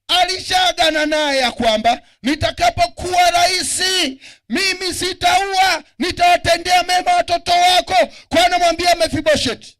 Alishaagana naye ya kwamba nitakapokuwa rais, mimi sitaua, nitawatendea mema watoto wako. Kwa anamwambia Mefibosheti,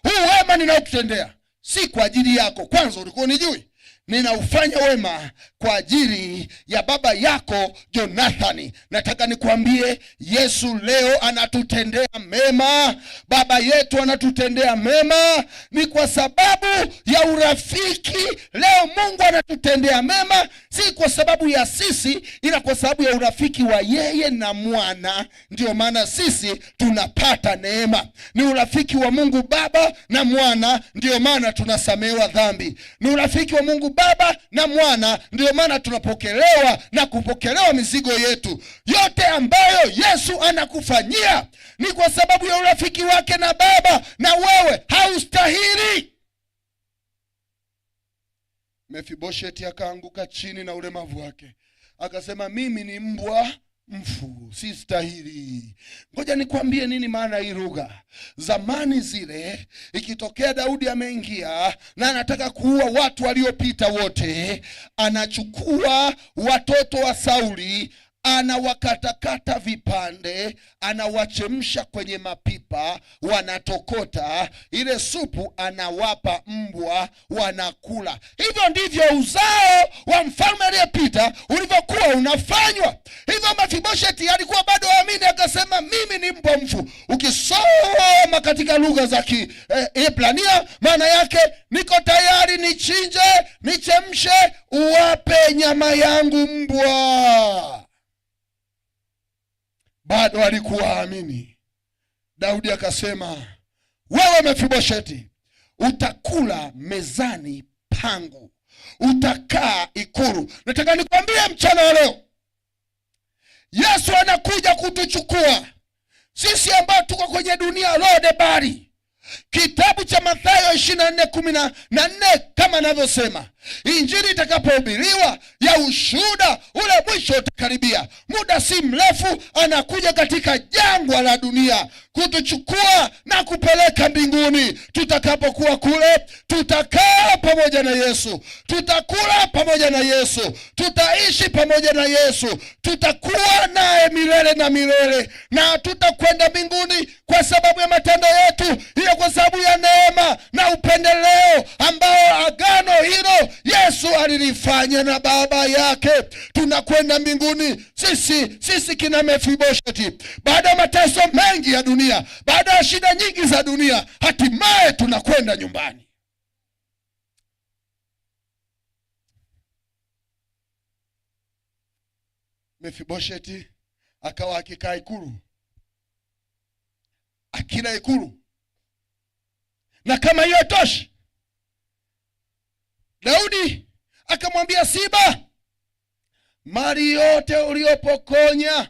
huu wema ninaokutendea si kwa ajili yako. Kwanza ulikuwa unijui, ninaufanya wema kwa ajili ya baba yako Jonathani. Nataka nikwambie, Yesu leo anatutendea mema. Baba yetu anatutendea mema ni kwa sababu ya urafiki. Leo Mungu anatutendea mema si kwa sababu ya sisi, ila kwa sababu ya urafiki wa yeye na mwana. Ndio maana sisi tunapata neema. Ni urafiki wa Mungu Baba na mwana, ndio maana tunasamehewa dhambi. Ni urafiki wa Mungu Baba na mwana, ndio maana tunapokelewa na kupokelewa mizigo yetu. Yote ambayo Yesu anakufanyia ni kwa sababu ya urafiki wake na Baba, na wewe haustahili. Mefibosheti akaanguka chini na ulemavu wake, akasema, mimi ni mbwa mfu, si stahili. Ngoja nikwambie nini maana hii lugha. Zamani zile, ikitokea Daudi ameingia na anataka kuua watu waliopita wote, anachukua watoto wa Sauli, anawakatakata vipande, anawachemsha kwenye mapipa, wanatokota ile supu, anawapa mbwa, wanakula. Hivyo ndivyo uzao wa mfalme aliyepita ulivyokuwa unafanywa. Hivyo Mefibosheti alikuwa bado amini, akasema, mimi ni mbwa mfu. Ukisoma katika lugha za Kiebrania, maana yake niko tayari nichinje, nichemshe, uwape nyama yangu mbwa. Bado alikuwa amini. Daudi akasema, wewe Mefibosheti utakula mezani pangu, utakaa ikulu. Nataka nikwambie mchana wa leo, Yesu anakuja kutuchukua sisi ambao tuko kwenye dunia lode bari. Kitabu cha Mathayo 24:14 kama anavyosema, injili itakapohubiriwa ya ushuhuda, ule mwisho utakaribia. Muda si mrefu anakuja katika jangwa la dunia kutuchukua na kupeleka mbinguni. Tutakapokuwa kule, tutakaa pamoja na Yesu, tutakula pamoja na Yesu, tutaishi pamoja na Yesu, tutakuwa naye milele na milele, na tutakwenda mbinguni kwa sababu ya matendo yetu, hiyo kwa sababu ya neema na upendeleo ambao agano hilo Yesu alilifanya na Baba yake. Tunakwenda mbinguni sisi kina Mefibosheti, baada ya mateso mengi ya dunia, baada ya shida nyingi za dunia, hatimaye tunakwenda nyumbani. Mefibosheti akawa akikaa ikulu, akila ikulu. Na kama hiyo toshi, Daudi akamwambia Siba, mali yote uliopokonya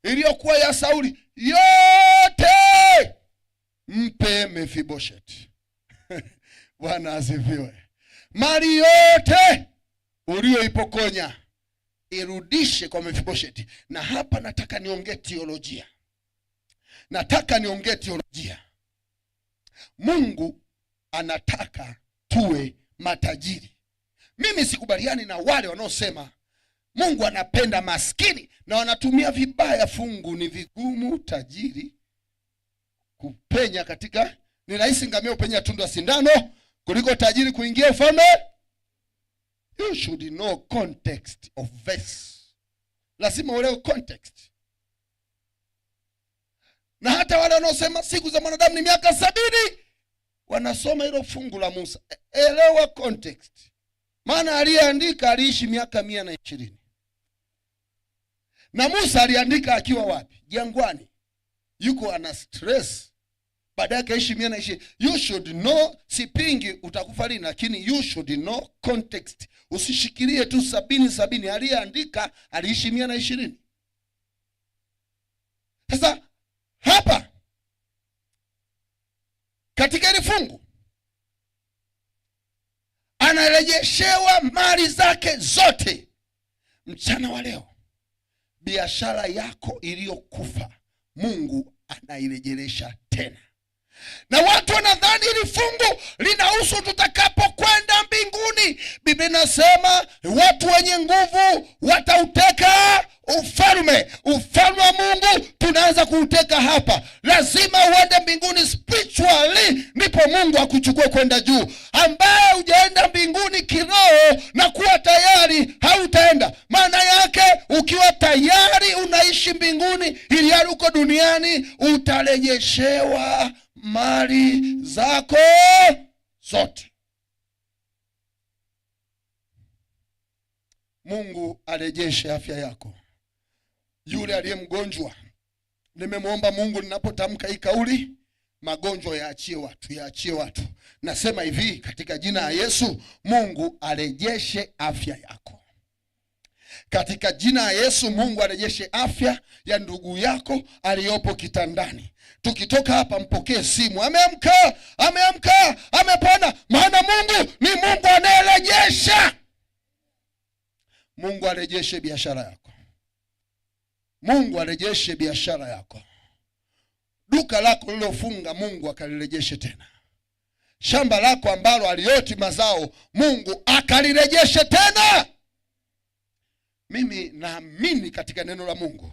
iliyokuwa ya Sauli yote mpe Mefibosheti. Bwana asifiwe. Mali yote ulioipokonya irudishe kwa Mefibosheti. Na hapa nataka niongee teolojia. Mungu anataka tuwe matajiri. Mimi sikubaliani na wale wanaosema Mungu anapenda maskini na wanatumia vibaya fungu. Ni vigumu tajiri kupenya katika, ni rahisi ngamia upenya tundu la sindano kuliko tajiri kuingia ufalme. You should know context of verse. Lazima uelewe context. Na hata wale wanaosema siku za mwanadamu ni miaka 70, wanasoma hilo fungu la Musa. Elewa context. Maana aliyeandika aliishi miaka 120. Na Musa aliandika akiwa wapi? Jangwani. Yuko ana stress. Baadaye kaishi 120. You should know, sipingi utakufa lini, lakini you should know context. Usishikilie tu 70. Aliyeandika aliishi 120. Sasa hapa katika ile fungu anarejeshewa mali zake zote. Mchana wa leo, biashara yako iliyokufa Mungu anairejesha tena. Na watu wanadhani hili fungu linahusu tutakapokwenda mbinguni. Biblia inasema watu wenye nguvu watauteka ufalme. Ufalme wa Mungu tunaanza kuuteka hapa. Lazima uende mbinguni spiritually, ndipo Mungu akuchukue kwenda juu. Ambaye hujaenda mbinguni kiroho na kuwa tayari, hautaenda. Maana yake ukiwa tayari unaishi mbinguni, ili hali uko duniani utarejeshewa mali zako zote. Mungu arejeshe afya yako. Yule aliye mgonjwa, nimemwomba Mungu ninapotamka hii kauli, magonjwa yaachie watu. Nasema hivi katika jina la Yesu, Mungu arejeshe afya yako. Katika jina la Yesu, Mungu arejeshe afya ya ndugu yako aliyopo kitandani. Tukitoka hapa mpokee simu, ameamka, amepona. Maana Mungu ni Mungu anayerejesha. Mungu arejeshe biashara yako. Mungu arejeshe biashara yako. Duka lako lilofunga Mungu akalirejeshe tena. Shamba lako ambalo alioti mazao Mungu akalirejeshe tena. Mimi naamini katika neno la Mungu.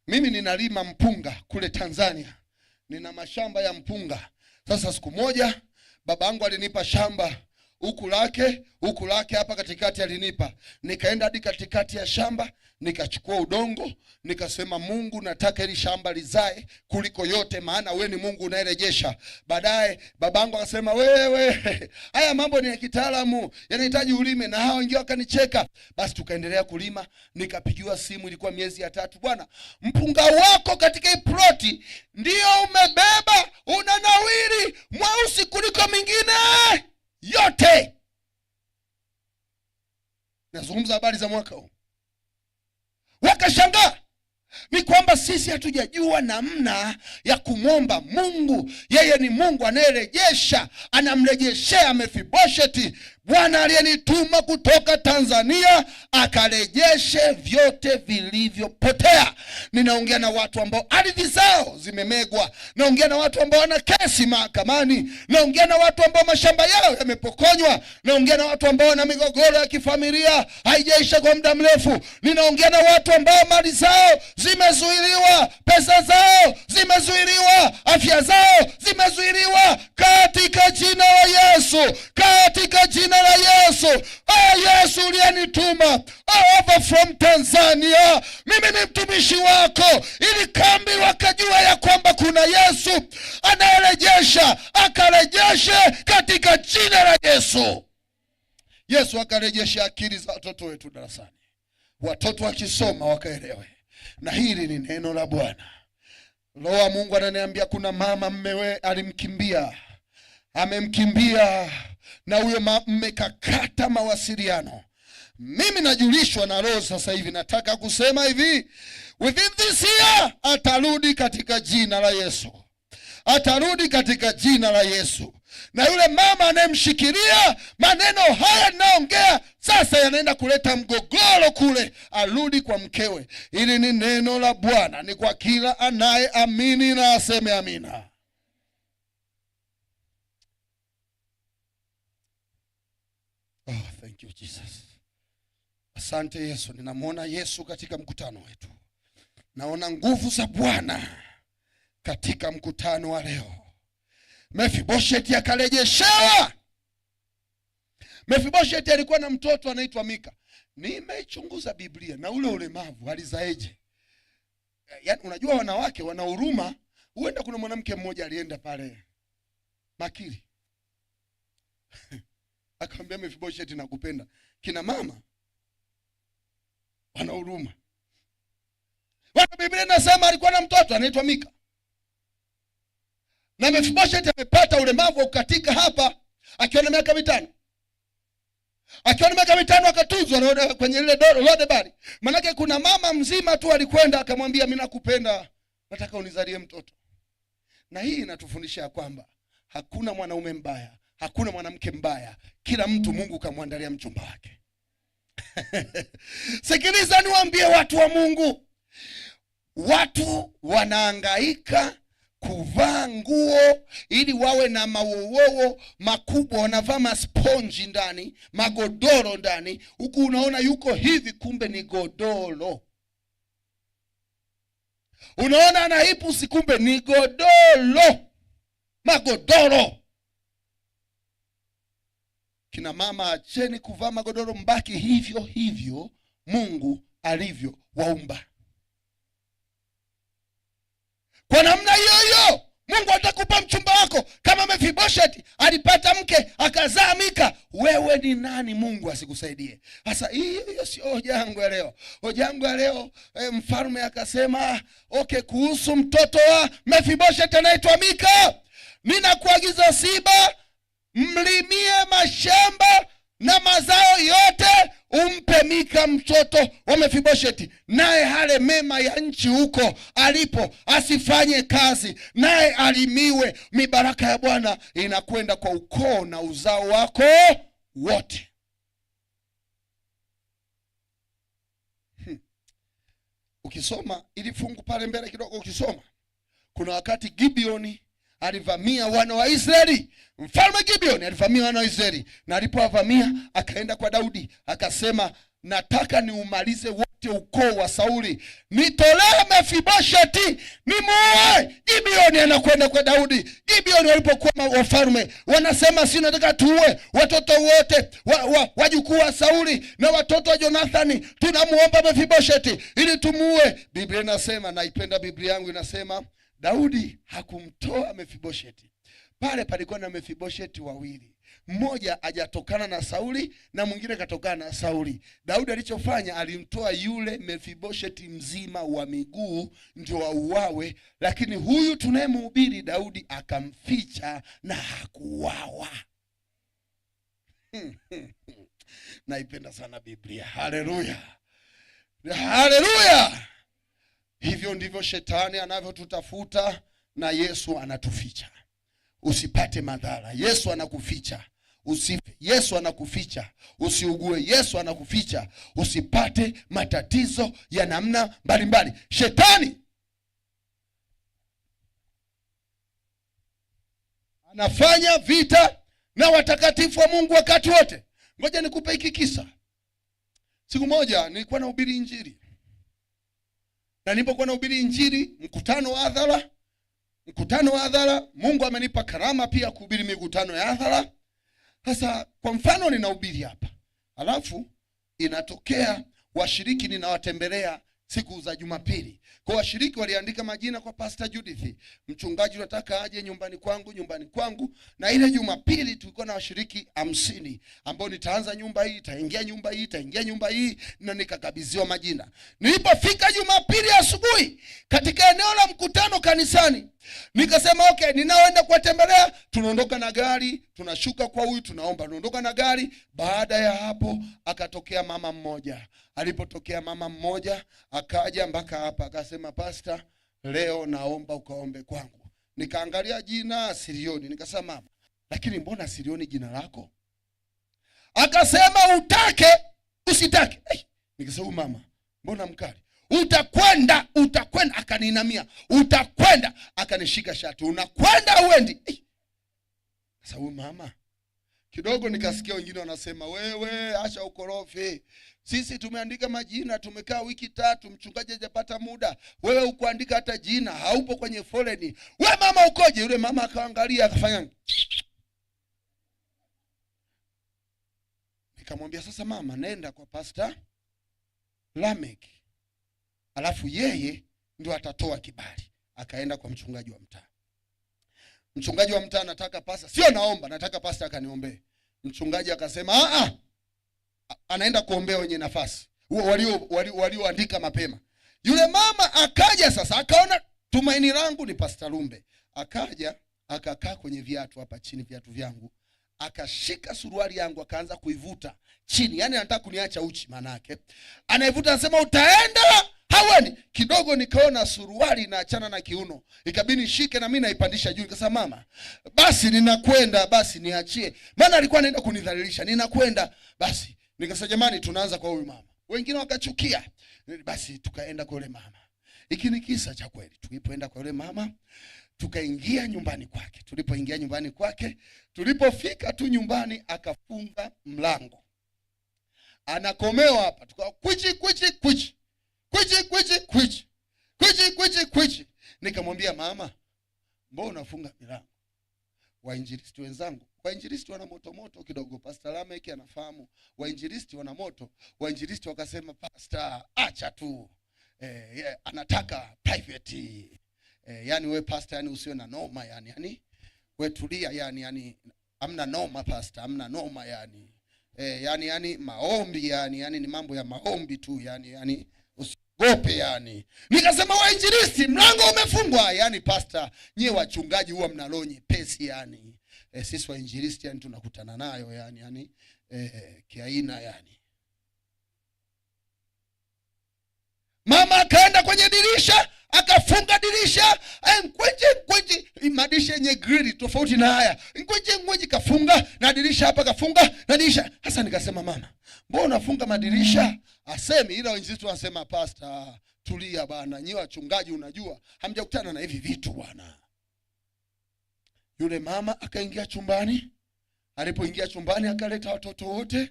Mimi ninalima mpunga kule Tanzania. Nina mashamba ya mpunga. Sasa siku moja babangu alinipa shamba huku lake hapa katikati alinipa. Nikaenda hadi katikati ya shamba, nikachukua udongo, nikasema Mungu nataka hili shamba lizae kuliko yote, maana wewe ni Mungu unayerejesha. Baadaye babangu akasema wewe, haya mambo ni ya kitaalamu, yanahitaji ulime, na hao wengine wakanicheka. Basi tukaendelea kulima, nikapigiwa simu, ilikuwa miezi ya 3. Bwana, mpunga wako katika hii ploti ndio umebeba, unanawiri, mweusi kuliko mingine yote. Nazungumza habari za mwaka huu. Wakashangaa. Ni kwamba sisi hatujajua namna ya kumwomba Mungu. Yeye ni Mungu anayerejesha, anamrejeshea Mefiboshethi. Bwana aliyenituma kutoka Tanzania akarejeshe vyote vilivyopotea. Ninaongea na watu ambao ardhi zao zimemegwa. Naongea na watu ambao wana kesi mahakamani. Naongea na watu ambao mashamba yao yamepokonywa. Naongea na watu ambao wana migogoro ya kifamilia haijaisha kwa muda mrefu. Ninaongea na watu ambao mali zao zimezuiliwa, pesa zao zimezuiliwa, afya zao zimezuiliwa, katika jina la Yesu, katika jina la Yesu. Yesu uliyenituma over from Tanzania, mimi ni mtumishi wako, ili kambi wakajua ya kwamba kuna Yesu anayerejesha, akarejeshe katika jina la Yesu. Yesu akarejesha akili za watoto wetu darasani, watoto wakisoma wakaelewe. Na hili ni neno la Bwana. Roho wa Mungu ananiambia kuna mama mmewe alimkimbia, amemkimbia, na huyo mmekakata mawasiliano. Mimi najulishwa na Roho sasa hivi, nataka kusema hivi, within this year atarudi katika jina la Yesu. Atarudi katika jina la Yesu. Na yule mama anayemshikilia, maneno haya ninaongea sasa yanaenda kuleta mgogoro kule, arudi kwa mkewe. Ili ni neno la Bwana, ni kwa kila anayeamini na aseme amina. Oh, thank you Jesus. Asante Yesu. Ninamwona Yesu katika mkutano wetu. Naona nguvu za Bwana katika mkutano wa leo. Mefiboshethi akarejeshewa. Mefiboshethi alikuwa na mtoto anaitwa Mika. Nimeichunguza Biblia na ule ulemavu alizaeje. Yaani unajua wanawake wana huruma. Huenda kuna mwanamke mmoja alienda pale Makiri. Akamwambia Mefiboshethi nakupenda. Kina mama wana huruma. Wana Biblia inasema alikuwa na mtoto anaitwa Mika. Na Mefiboshethi amepata ulemavu ukatika hapa akiwa na miaka 5. Akiwa na miaka 5 akatuzwa kwenye ile Lodebari. Manake kuna mama mzima tu alikwenda akamwambia mimi nakupenda, nataka unizalie mtoto. Na hii inatufundisha kwamba hakuna mwanaume mbaya, hakuna mwanamke mbaya. Kila mtu Mungu kamwandalia mchumba wake. Sikiliza niwaambie watu wa Mungu. Watu wanahangaika kuvaa nguo ili wawe na mawowo makubwa, wanavaa masponji ndani, magodoro ndani. Huku unaona yuko hivi, kumbe ni godoro. Unaona ana hipusi, kumbe ni godoro, magodoro. Kina mama, acheni kuvaa magodoro, mbaki hivyo hivyo Mungu alivyo waumba. Kwa namna hiyo hiyo Mungu atakupa mchumba wako. Kama Mefiboshethi alipata mke akazaa Mika, wewe ni nani Mungu asikusaidie? Sasa hiyo sio hoja yangu ya leo. Hoja yangu ya leo, mfalme akasema, okay, kuhusu mtoto wa Mefiboshethi anaitwa Mika, ninakuagiza Siba, mlimie mashamba na mazao yote, umpe Mika mtoto wa Mefiboshethi, naye hale mema ya nchi huko alipo, asifanye kazi, naye alimiwe. Mibaraka ya Bwana inakwenda kwa ukoo na uzao wako wote. Ukisoma ili fungu pale mbele kidogo, ukisoma kuna wakati Gibeoni alivamia wana wa Israeli. Mfalme Gibeoni alivamia wana wa Israeli, na alipowavamia akaenda kwa Daudi akasema, nataka niumalize wote ukoo wa Sauli, nitolee Mefiboshethi nimuue. Gibeoni anakwenda kwa Daudi. Gibeoni walipokuwa wafalme wanasema, si nataka tuue watoto wote wajukuu wa Sauli na watoto wa Jonathani, tunamuomba Mefiboshethi ili tumuue. Biblia inasema, naipenda Biblia yangu, inasema Daudi hakumtoa Mefiboshethi. Pale palikuwa na Mefiboshethi wawili. Mmoja hajatokana na Sauli na mwingine katokana na Sauli. Daudi alichofanya, alimtoa yule Mefiboshethi mzima wa miguu ndio auawe, lakini huyu tunayemhubiri Daudi akamficha na hakuuawa. Naipenda sana Biblia. Haleluya. Haleluya. Hivyo ndivyo shetani anavyotutafuta, na Yesu anatuficha usipate madhara. Yesu anakuficha usife. Yesu anakuficha usiugue. Yesu anakuficha usipate matatizo ya namna mbalimbali. Shetani anafanya vita na watakatifu wa Mungu wakati wote. Ngoja nikupe hiki kisa. Siku moja nilikuwa nahubiri Injili, na nilipokuwa nahubiri Injili, mkutano wa hadhara, Mungu amenipa karama pia kuhubiri mikutano ya hadhara. Sasa kwa mfano ninahubiri hapa, alafu inatokea washiriki ninawatembelea siku za Jumapili. Kwa washiriki waliandika majina kwa Pastor Judith, mchungaji nataka aje nyumbani kwangu. Na ile Jumapili tulikuwa na washiriki 50 ambao nitaanza nyumba hii, itaingia nyumba hii, na nikakabidhiwa majina. Nilipofika Jumapili asubuhi katika eneo la mkutano kanisani, nikasema okay, ninaoenda kuwatembelea, tunaondoka na gari, tunashuka kwa huyu, tunaomba, tunaondoka na gari. Baada ya hapo akatokea mama mmoja. Alipotokea mama mmoja akaja mpaka hapa akasema, Pastor, leo naomba ukaombe kwangu. Nikaangalia jina silioni, nikasema mama, lakini mbona silioni jina lako? Akasema utake usitake. Nikasema mama, mbona mkali? Utakwenda. Akaninamia, utakwenda. Akanishika shati, unakwenda uendi? Sasa huyu mama kidogo nikasikia wengine wanasema, wewe acha ukorofi. Sisi tumeandika majina, tumekaa wiki 3, mchungaji hajapata muda. Wewe ukuandika hata jina, haupo kwenye foleni. Wewe mama ukoje? Yule mama akaangalia akafanya. Nikamwambia, sasa mama, nenda kwa Pastor Lamek, alafu yeye ndio atatoa kibali. Akaenda kwa mchungaji wa mtaa. Mchungaji wa mtaa, nataka pastor, sio naomba, nataka pastor akaniombee. Mchungaji akasema anaenda kuombea wenye nafasi, walioandika mapema. Yule mama akaja sasa, akaona tumaini langu ni Pastor Lumbe. Akaja akakaa kwenye viatu hapa chini, viatu vyangu, akashika suruali yangu akaanza kuivuta chini, yani anataka kuniacha uchi. Manake anaivuta, anasema utaenda haweni. Kidogo nikaona suruali inaachana na kiuno, ikabidi nishike na mimi naipandisha juu. Nikasema mama, basi ninakwenda, basi niachie, maana alikuwa anaenda kunidhalilisha. Ninakwenda basi. Nikasema jamani, tunaanza kwa huyu mama. Wengine wakachukia. Basi tukaenda kwa yule mama. Hiki ni kisa cha kweli. Tulipoenda kwa yule mama, tukaingia nyumbani kwake. Tulipoingia nyumbani kwake, tulipofika tu nyumbani akafunga mlango. Anakomewa hapa. Tukawa kwichi. Nikamwambia mama, mbona unafunga milango? Wainjilisti wenzangu, wainjilisti wana moto kidogo. Pastor Lamek anafahamu wainjilisti wana moto. Wainjilisti wakasema, Pastor, acha tu. Anataka private. Yani we pastor, yani usiwe na noma, yani we tulia, yani amna noma pastor, amna noma yani. Yani maombi yani ni mambo ya maombi tu yani usigope yani. Nikasema wainjilisti, mlango umefungwa. Yani pastor, nyie wachungaji huwa mnalonye pesi yani. Sisi wainjilisti yani tunakutana nayo yani kiaina yani. Mama akaenda kwenye dirisha, akafunga dirisha. Nkweje madirisha yenye grili tofauti na haya. Nkweje kafunga na dirisha hapa, kafunga na dirisha. Sasa nikasema mama, mbona unafunga madirisha? Asemi, ila wainjilisti wanasema, Pastor, tulia bana, nyie wachungaji unajua hamjakutana na hivi vitu bwana. Yule mama akaingia chumbani. Alipoingia chumbani akaleta watoto wote.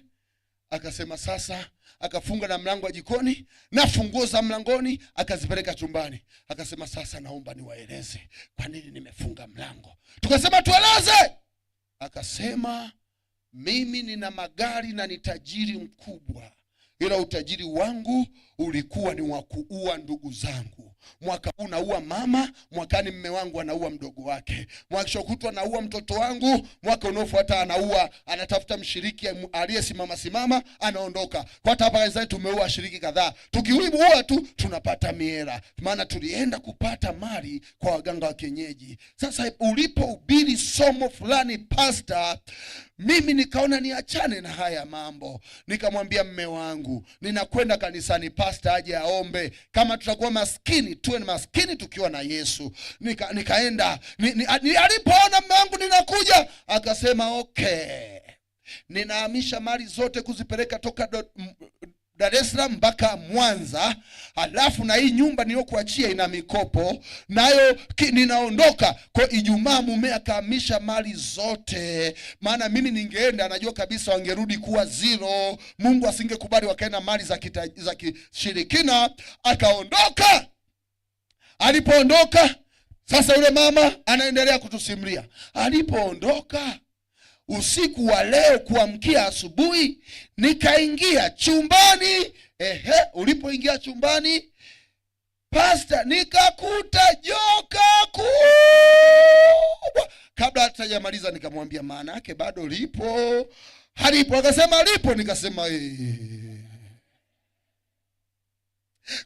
Akasema sasa, akafunga na mlango wa jikoni na funguo za mlangoni akazipeleka chumbani. Akasema sasa naomba niwaeleze kwa nini nimefunga mlango. Tukasema tueleze. Akasema mimi nina magari na ni tajiri mkubwa, ila utajiri wangu ulikuwa ni wa kuua ndugu zangu. Mwaka huu naua mama, mwakani mme wangu anaua mdogo wake, mwaka kutwa anaua mtoto wangu, mwaka unaofuata anatafuta mshiriki aliyesimama anaondoka. Kwa hata hapa kanisani tumeua washiriki kadhaa. Tukiua tu tunapata miera, maana tulienda kupata mali kwa waganga wa kienyeji. Sasa ulipohubiri somo fulani pastor, Mimi nikaona niachane na haya mambo. Nikamwambia mme wangu, ninakwenda kanisani, pastor aje aombe. Kama tutakuwa maskini, tuwe ni maskini tukiwa na Yesu. Nikaenda, alipoona mme wangu ninakuja, akasema okay, ninahamisha mali zote kuzipeleka toka Dar es Salaam mpaka Mwanza, alafu na hii nyumba niliyokuachia ina mikopo, nayo ninaondoka. Kwa Ijumaa mume akahamisha mali zote, maana mimi ningeenda anajua kabisa wangerudi kuwa zero. Mungu asingekubali wakaenda mali za kishirikina. Akaondoka. Alipoondoka, sasa yule mama anaendelea kutusimulia. Alipoondoka, usiku wa leo kuamkia asubuhi, nikaingia chumbani. Ulipoingia chumbani, pastor, nikakuta joka kubwa. Kabla hatajamaliza nikamwambia maana yake bado lipo? Halipo. Akasema lipo. Nikasema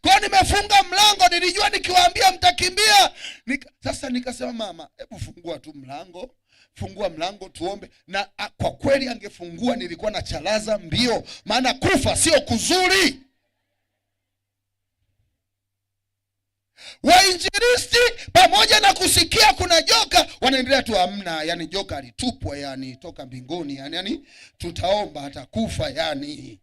kwa nimefunga mlango, nilijua nikiwaambia mtakimbia. Sasa nikasema mama, hebu fungua tu mlango. Fungua mlango tuombe. Na kwa kweli angefungua, nilikuwa na chalaza mbio, maana kufa sio kuzuri. Wainjilisti pamoja na kusikia kuna joka wanaendelea tu, amna, yani joka alitupwa, yani toka mbinguni, yani tutaomba atakufa yani.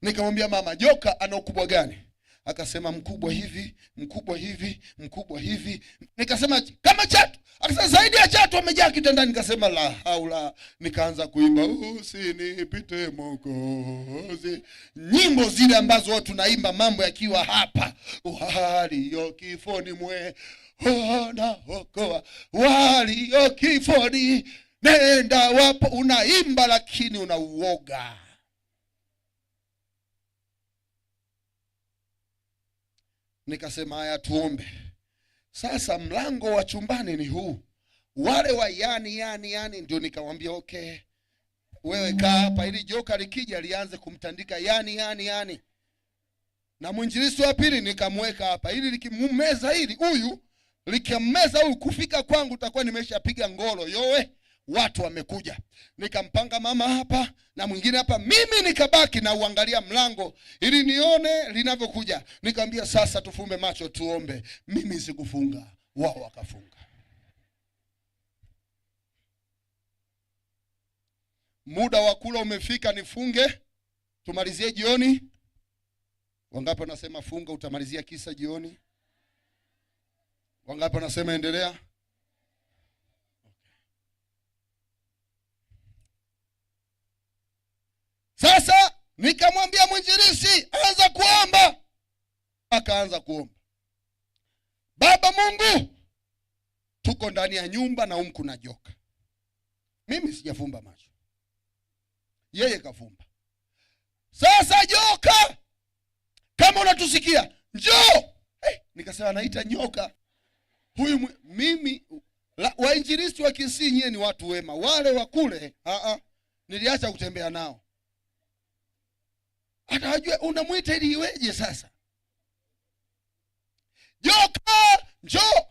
Nikamwambia mama, joka ana ukubwa gani? Akasema mkubwa hivi, mkubwa hivi, mkubwa hivi. Nikasema kama chatu. Akasema zaidi ya chatu, wamejaa kitandani. Nikasema la haula. Nikaanza kuimba usinipite Mwokozi, nyimbo zile ambazo watu naimba mambo yakiwa hapa. Walio kifoni mwe wanaokoa, walio kifoni nenda wapo. Unaimba lakini unauoga. Nikasema haya tuombe. Sasa mlango wa chumbani ni huu. Wale wa yani ndio nikamwambia okay, wewe kaa hapa ili joka likija lianze kumtandika yani. Na mwinjilisti wa pili nikamweka hapa ili likimumeza hili huyu, likimmeza huyu, kufika kwangu utakuwa nimeshapiga ngolo yowe, watu wamekuja. Nikampanga mama hapa na mwingine hapa, mimi nikabaki na uangalia mlango ili nione linavyokuja. Nikamwambia sasa tufumbe macho tuombe. Mimi sikufunga, wao wakafunga. Muda wa kula umefika, nifunge tumalizie jioni. Wangapi wanasema funga utamalizia kisa jioni? Wangapi wanasema endelea? Sasa nikamwambia mwinjilisti anza kuomba. Akaanza kuomba. Baba Mungu, tuko ndani ya nyumba na kuna joka. Mimi sijafumba macho, yeye kafumba. Sasa joka, kama unatusikia njoo. Nikasema naita nyoka huyu. Mimi wainjilisti wa Kisii nyie ni watu wema, wale wa kule niliacha kutembea nao. Atajua unamuita ili iweje sasa? Joka, njoo.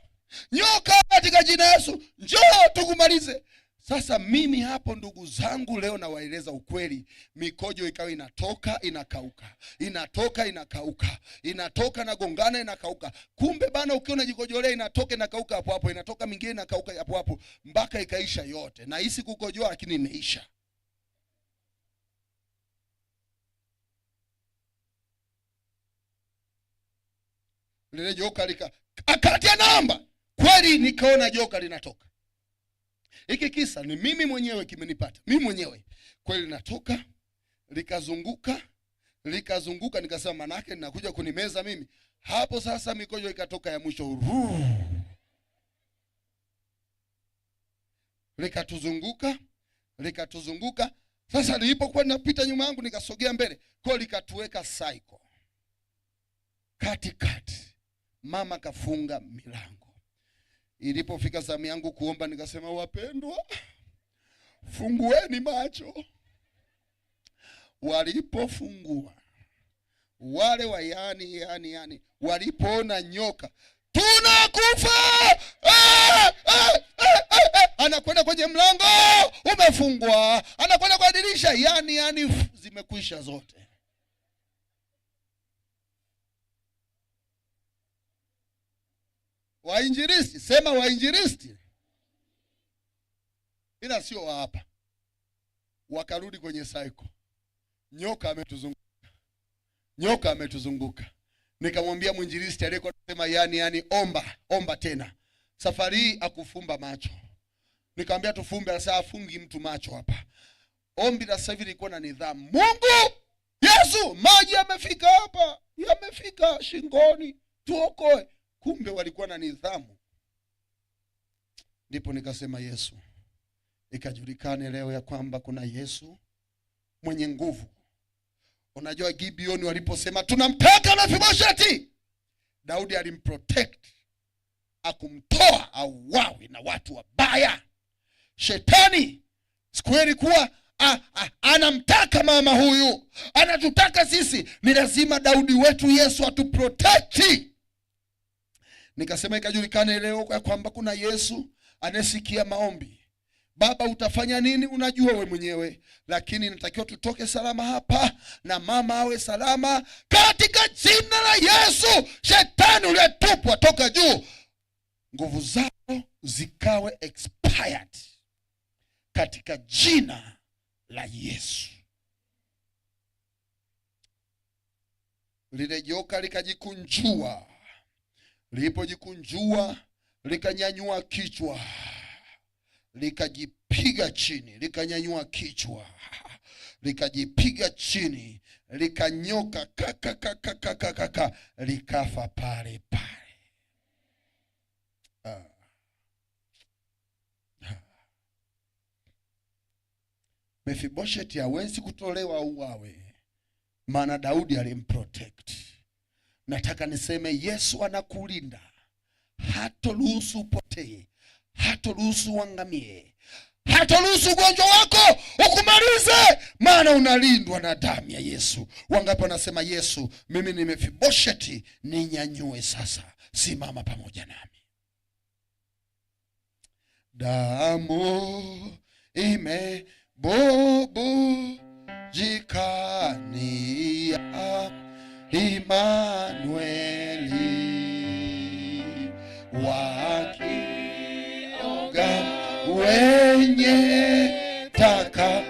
Nyoka katika jina Yesu, njoo tukumalize. Sasa mimi hapo, ndugu zangu, leo nawaeleza ukweli. Mikojo ikawa inatoka inakauka, inatoka inakauka, inatoka na gongana inakauka. Kumbe bana, ukiwa unajikojolea inatoka inakauka hapo hapo, inatoka mingine inakauka hapo hapo mpaka ikaisha yote. Na hisi kukojoa lakini imeisha. Lile joka akati anaomba, kweli nikaona joka linatoka. Hiki kisa ni mimi mwenyewe kimenipata. Mimi mwenyewe kweli linatoka, likazunguka, nikasema manake ninakuja kunimeza mimi. Hapo sasa mikojo ikatoka ya mwisho. Likatuzunguka. Sasa nilipokuwa ninapita nyuma yangu nikasogea mbele, kwa likatuweka cycle. Katikati. Mama kafunga milango. Ilipofika zamu yangu kuomba, nikasema wapendwa, fungueni macho. Walipofungua, wale wa yani walipoona nyoka, tunakufa anakwenda kwenye mlango umefungwa, anakwenda kwa dirisha, yani zimekwisha zote. Wainjilisti, sema wainjilisti. Ila sio wa hapa. Wakarudi kwenye cycle. Nyoka ametuzunguka. Nikamwambia mwinjilisti aliyekuwa anasema yani omba tena. Safari hii akufumba macho. Nikamwambia tufumbe, sasa afungi mtu macho hapa. Ombi la sasa hivi lilikuwa na nidhamu. Mungu, Yesu, maji yamefika hapa. Yamefika shingoni. Tuokoe. Kumbe walikuwa na nidhamu. Ndipo nikasema Yesu. Ikajulikane leo ya kwamba kuna Yesu mwenye nguvu. Unajua Gibeoni waliposema tunamtaka Mefiboshethi, Daudi alimprotect, akumtoa auawe na watu wabaya. Shetani siku ilikuwa anamtaka mama huyu, anatutaka sisi, ni lazima Daudi wetu Yesu atuprotect. Nikasema ikajulikane leo kwa kwamba kuna Yesu anesikia maombi. Baba, utafanya nini? Unajua we mwenyewe, lakini natakiwa tutoke salama hapa na mama awe salama katika jina la Yesu. Shetani uliyetupwa toka juu, nguvu zako zikawe expired katika jina la Yesu. Lile joka likajikunjua. Lilipojikunjua likanyanyua kichwa, likajipiga chini, likanyanyua kichwa, likajipiga chini, likanyoka likafa pale pale. Mefiboshethi hawezi kutolewa uwawe, maana Daudi alimprotect. Nataka niseme Yesu anakulinda, hatoruhusu upotee, hatoruhusu uangamie, hatoruhusu ugonjwa wako ukumalize, maana unalindwa na damu ya Yesu. Wangapi wanasema Yesu, mimi ni Mefiboshethi, ninyanyue sasa, simama pamoja nami. Damu imebubujikani ya Imanueli, wakioga wenye taka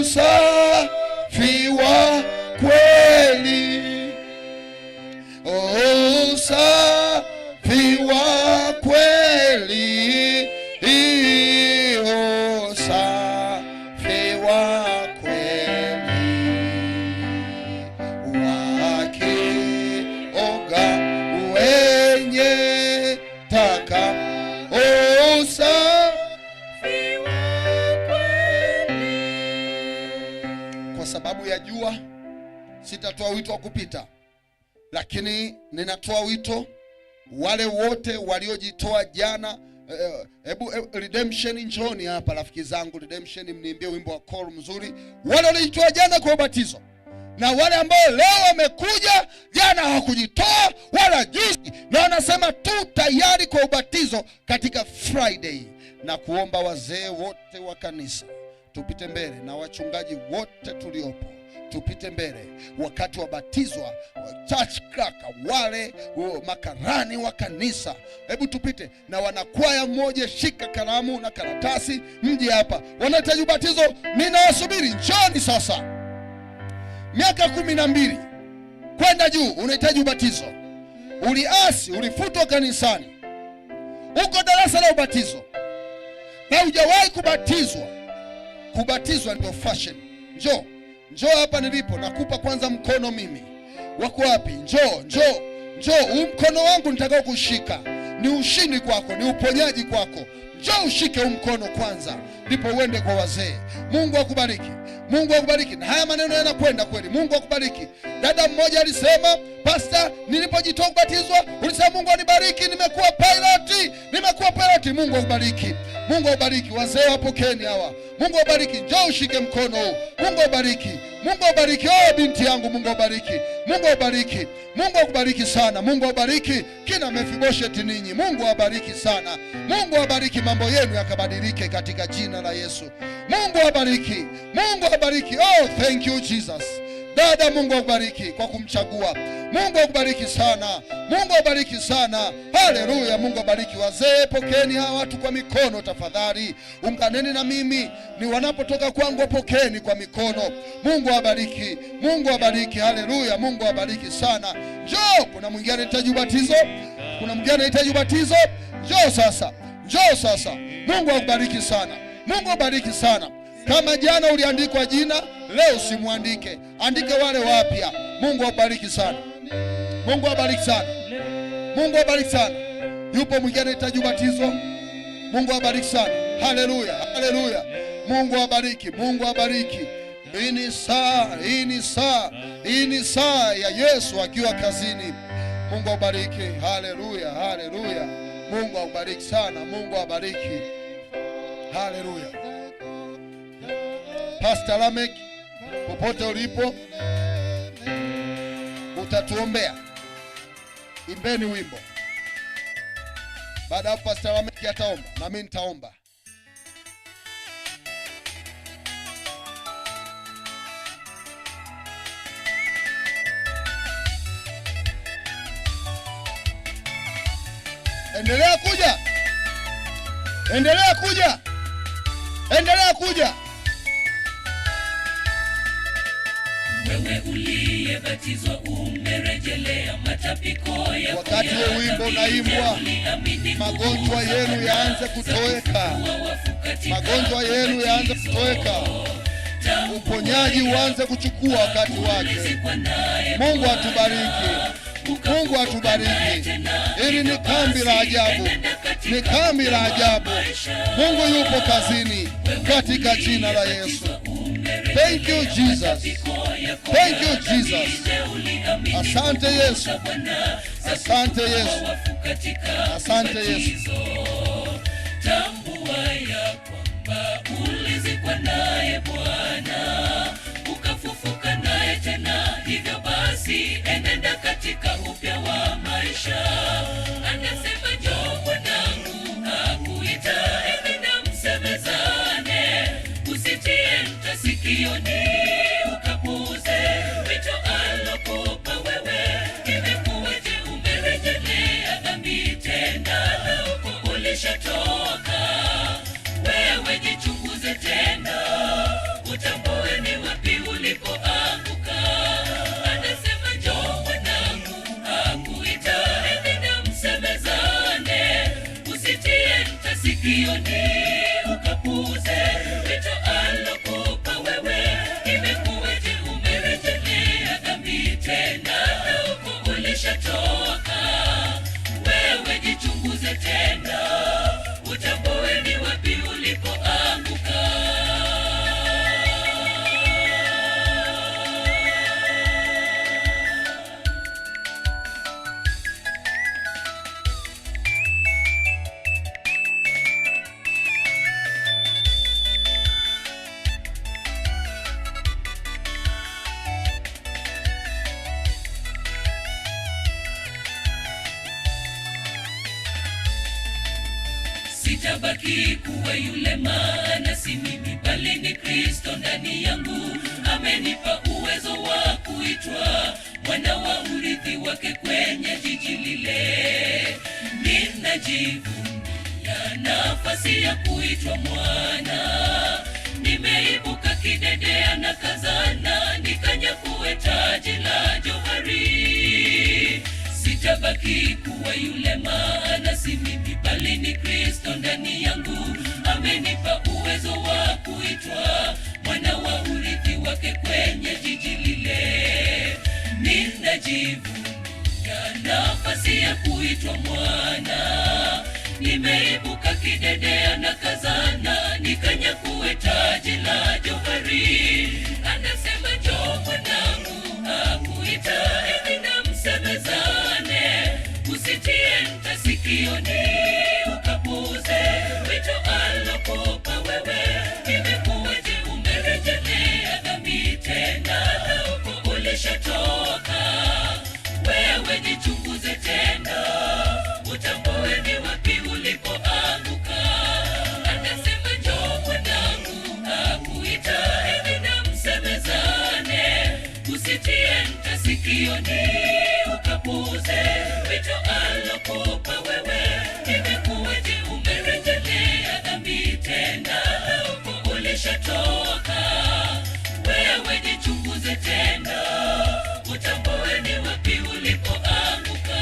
usafi wa kweli, usafi wa kweli, usafi wa kweli, wakioga wenye taka usafi wa kweli. Kwa sababu ya jua sitatoa wito wa kupita, lakini ninatoa wito wale wote waliojitoa jana. Redemption, njoni hapa rafiki zangu. Redemption, mniimbie wimbo wa call mzuri. Wale waliojitoa jana kwa ubatizo na wale ambao leo wamekuja jana hawakujitoa wala juzi na wanasema tu tayari kwa ubatizo katika Friday, na kuomba wazee wote wa kanisa tupite mbele na wachungaji wote tuliopo tupite mbele wakati wa batizwa, church clerk, wale makarani wa kanisa, hebu tupite. Na wanakwaya mmoja, shika kalamu na karatasi, mje hapa. Wanahitaji ubatizo, ninawasubiri, njoni sasa. Miaka 12 kwenda juu unahitaji ubatizo. Uliasi, ulifutwa kanisani, uko darasa la ubatizo na hujawahi kubatizwa. Kubatizwa ndio fashion. Njoo hapa nilipo, nakupa kwanza mkono mimi. Wako wapi? Njoo. Huu mkono wangu nitakao kushika ni ushindi kwako, ni uponyaji kwako. Njoo ushike huu mkono kwanza, ndipo uende kwa wazee. Mungu akubariki. Na haya maneno yanakwenda kweli. Mungu akubariki. Dada mmoja alisema Pastor, nilipojitoa kubatizwa ulisema Mungu anibariki, nimekuwa pilot. Mungu akubariki. Mungu akubariki. Wazee wapokeni hawa. Mungu akubariki. Njoo ushike mkono huu. Mungu akubariki. Mungu akubariki. Oh binti yangu, Mungu akubariki. Mungu akubariki. Mungu akubariki sana. Mungu akubariki. Kina Mephibosheth ninyi. Mungu akubariki sana. Mungu akubariki, mambo yenu yakabadilike katika jina la Yesu. Mungu akubariki. Mungu akubariki. Oh, thank you Jesus. Dada, Mungu akubariki kwa kumchagua. Mungu akubariki sana. Mungu akubariki sana. Haleluya. Mungu akubariki. Wazee, pokeni hawa watu kwa mikono tafadhali. Unganeni na mimi. Ni wanapotoka kwangu, pokeni kwa mikono. Mungu akubariki. Mungu akubariki. Haleluya. Mungu akubariki sana. Njoo, kuna mwingine anahitaji ubatizo? Kuna mwingine anahitaji ubatizo? Njoo sasa. Njoo sasa. Mungu akubariki sana. Mungu akubariki sana. Kama jana uliandikwa jina, leo usimwandike. Andike wale wapya. Mungu akubariki sana. Mungu akubariki sana. Mungu akubariki sana. Yupo mwingine anahitaji ubatizo? Mungu akubariki sana. Haleluya. Haleluya. Mungu akubariki. Mungu akubariki. Hii ni saa ya Yesu akiwa kazini. Mungu akubariki. Haleluya. Haleluya. Mungu akubariki sana. Mungu akubariki. Haleluya. Pastor Lamek, popote ulipo, utatuombea. Imbeni wimbo. Baada ya Pastor Lamek ataomba, na mimi nitaomba. Endelea kuja. Endelea kuja. Endelea kuja. Wewe uliyebatizwa umerejelea matapiko ya wakati wa wimbo unaimbwa, magonjwa yenu yaanze kutoweka. Magonjwa yenu yaanze kutoweka. Uponyaji uanze kuchukua wakati wake. Mungu atubariki. Mungu atubariki. Hili ni kambi la ajabu. Ni kambi la ajabu. Mungu yupo kazini katika jina la Yesu. Thank you Jesus. Thank you Jesus. Asante Yesu. Asante Yesu. Asante Yesu. Tambua ya kwamba ulizikwa naye Bwana, ukafufuka naye tena. Hivyo basi enenda katika upya wa maisha. Anasema njoo mwanangu, akuita, enenda msemezane. Usitie nta sikioni, ukapuuze wito alokupa wewe. Imekuwaje umerejelea dhambi tena, na huko ulishatoka? Wewe jichunguze tena, utambue ni wapi ulipoanguka. Anasema njoo mwanangu, akuita, enenda msemezane. Usitie nta sikioni, ukapuuze wito alokupa wewe. Imekuwaje umerejelea dhambi tena, na huko ulishatoka? Wewe jichunguze tena, utambue ni wapi ulipoanguka. Sitabaki kuwa yule, maana si mimi bali ni Kristo ndani yangu. Amenipa uwezo wa kuitwa mwana wa urithi wake kwenye jiji lile. Ninajivunia nafasi ya kuitwa mwana. Nimeibuka kidedea na kazana, nikanyakue taji la johari. Sitabaki kuwa yule, maana si mimi bali ni Kristo ndani yangu. Amenipa uwezo wa kuitwa mwana wa urithi wake kwenye jiji lile. Ninajivunia nafasi ya kuitwa mwana. Nimeibuka kidedea na kazana, nikanyakue taji la johari. Anasema njoo mwanangu, akuita, enenda msemezane. sikioni ukapuze wito alokupa wewe. Imekuwaje umerejelea dhambi tena na huko ulishatoka? Wewe jichunguze tena, utambue ni wapi ulipoanguka. Anasema njoo mwanangu, akuita hivi na msemezane. Usitie nta sikioni ukapuze wito alokupa wewe. Imekuwaje umerejelea dhambi tena na huko ulishatoka? Wewe jichunguze tena, utambue ni wapi ulipoanguka.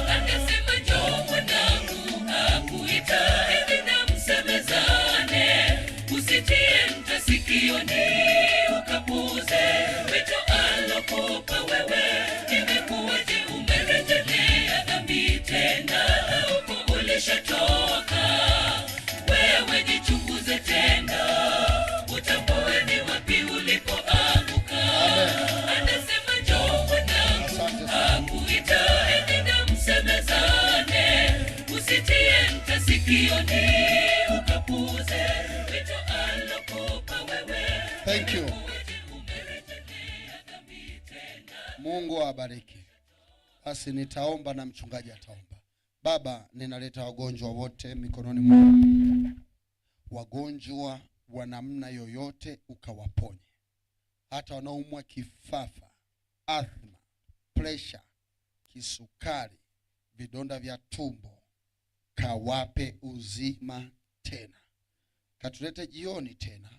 Anasema njoo mwanangu, akuita hivi na msemezane. Usitie nta sikioni ukapuze wito alokupa wewe. Imekuwaje umerejelea dhambi tena na huko ulishatoka? Wewe jichunguze tena, utambue ni wapi ulipoanguka. Anasema njoo mwanangu, akuita hivi na msemezane. Usitie nta sikioni ukapuze wito alokupa wewe. Thank you. Mungu awabariki. Basi nitaomba na mchungaji ataomba. Baba, ninaleta wagonjwa wote mikononi mwako. Wagonjwa wa namna yoyote ukawaponye. Hata wanaoumwa kifafa, asthma, pressure, kisukari, vidonda vya tumbo, kawape uzima tena. Katulete jioni tena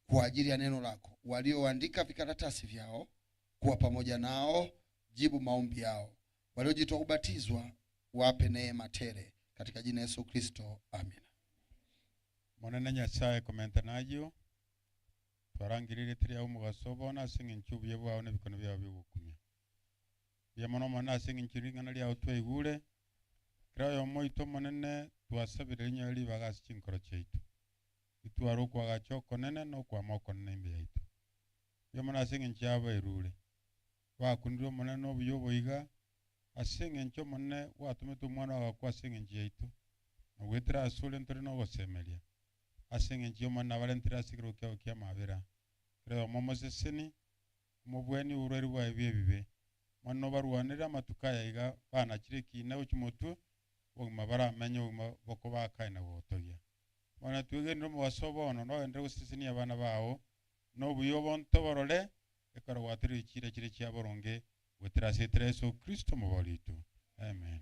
kwa ajili ya neno lako. Walioandika vikaratasi vyao kuwa pamoja nao, jibu maombi yao. Waliojitoa kubatizwa wape neema tele katika jina Yesu Kristo, amina. Monene Nyasaye komenta nayo twarangirire tiri au mugasobona singa nchubuye bwawe ne bikono byawe bigukumya. Bya mono mana singa nchiringa nali au twegure. Krayo moito monene twasabire nyali bagasi chinkoro cheitu. Itwaro kwa gachoko nene no kwa moko nene imbe yaitu. Bya mono singa nchaba irure. Wakundiro monene obuyobo iga asinga ncho monene watumete umwana wa kwa singa ncheitu. Wetera asule ntore no gosemelia. Asinga nchiyo mwana valentira sikiro kia mavera. Kreo momoseseni mubweni urweri wa ebibe. Mwana baruanira matukaya iga bana chireki na uchimotu wogmabara menyo boko bakaina gotogia. Mwana twege ndo mwasobono no endre gusisini abana bawo no buyobo ntoborole ekaro watiri chire chia boronge wetera setreso Kristo mubalitu. Amen.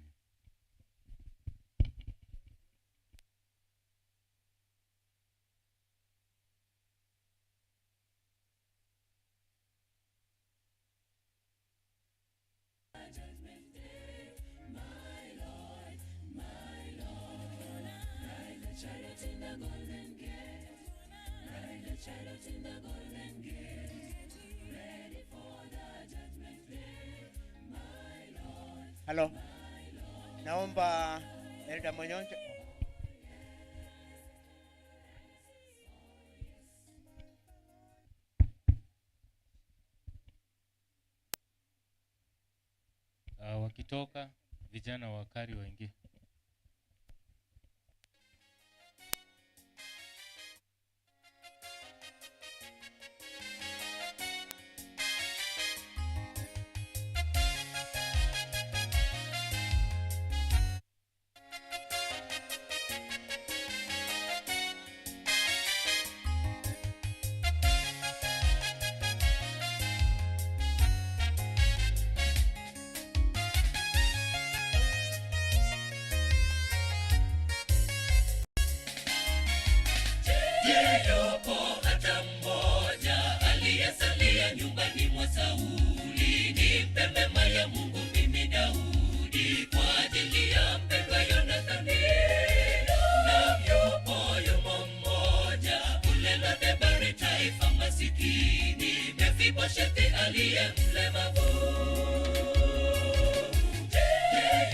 Halo. Naomba Elda Monyonjo. Wakitoka vijana wakari waingie. Yupo hata mmoja aliyesalia nyumbani mwa Sauli. Nimpe mema ya Mungu mimi Daudi kwa ajili ya mpendwa Yonathani. Na yumo mmoja kule Lodebari taifa masikini, Mefiboshethi aliye mlemavu.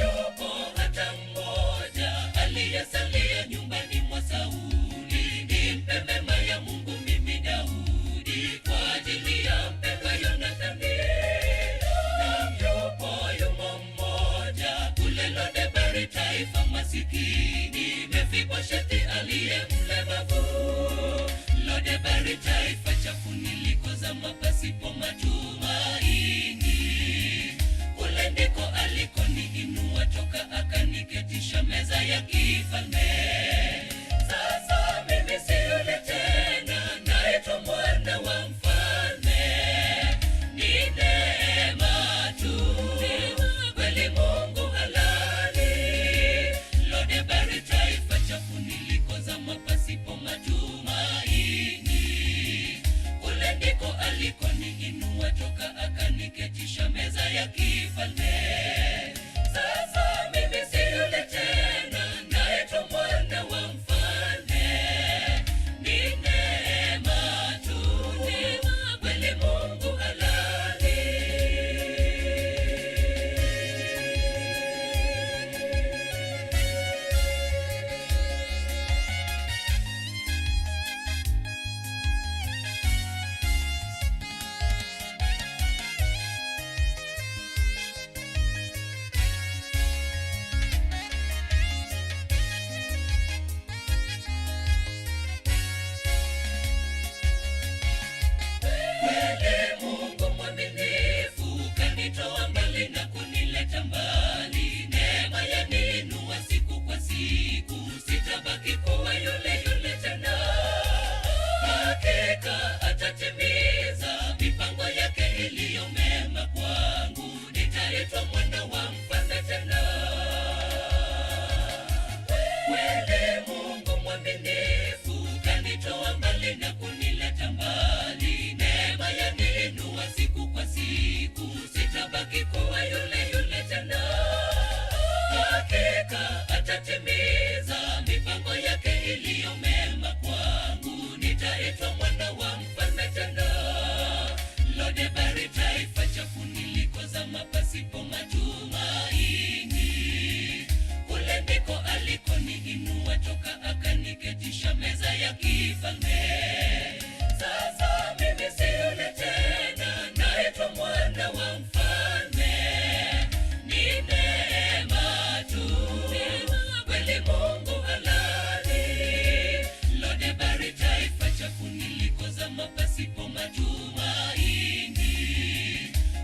Yupo hata mmoja aliyesalia nyumbani mwa Sauli. Nimpe mema ya Mungu mimi Daudi kwa ajili ya mpendwa Yonathani. Na yumo mmoja kule Lodebari taifa masikini, Mefibosheti aliye mlemavu. Lodebari taifa chafu nilikozama pasipo matumaini. Kule ndiko alikoniinua toka akaniketisha meza ya kifalme. Sasa mimi si yule tena, naitwa mwana wa mfalme. Ni neema tu, kweli Mungu halali. Lodebari taifa chafu nilikozama pasipo matumaini. Kule ndiko alikoniinua toka akaniketisha meza ya kifalme. Sasa mimi si yule tena, naitwa mwana wa mfalme. Ni neema tu, kweli Mungu halali. Kweli Mungu mwaminifu, kanitoa mbali na kunileta mbali. Neema yaninua siku kwa siku, sitabaki kuwa yule yule tena. Hakika atatimiza mipango yake iliyo mema kwangu. Nitaitwa mwana wa mfalme tena. Kweli Mungu mwaminifu, kanitoa mbali na kunileta mbali. Neema yaninua siku kwa siku, sitabaki kuwa yule yule tena. Hakika atatimiza mipango yake iliyo mema kwangu. Nitaitwa mwana wa mfalme tena. Lodebari taifa chafu nilikozama pasipo matumaini. Kule ndiko alikoniinua toka akaniketisha meza ya kifalme. Sasa mimi si yule tena, naitwa mwana wa mfalme. Ni neema tu, kweli Mungu halali. Lodebari taifa chafu nilikozama pasipo matumaini.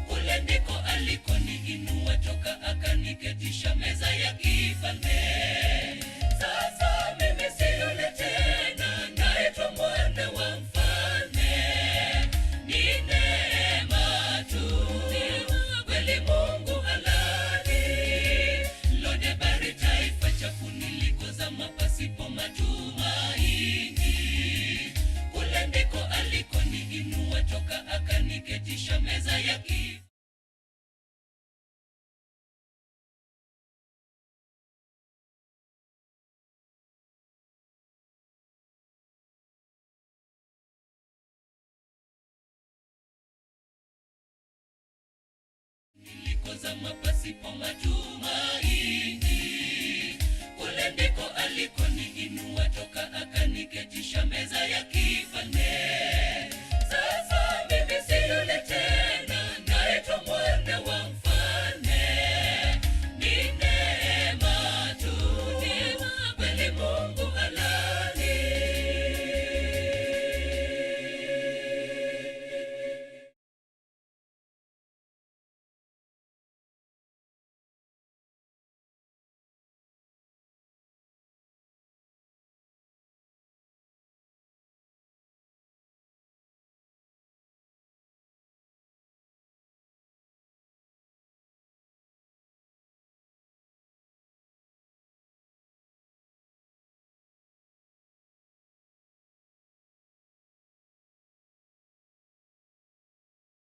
Kule ndiko alikoniinua toka akaniketisha meza ya kifalme. Sasa mimi si yule tena, naitwa mwana wa mfalme. Ni neema tu, kweli Mungu halali. Lodebari taifa chafu nilikozama pasipo matumaini. Kule ndiko alikoniinua toka akaniketisha meza ya kifalme. Nilikozama pasipo matumaini. Kule ndiko alikoniinua toka akaniketisha meza ya kifalme. Sasa mimi si yule tena.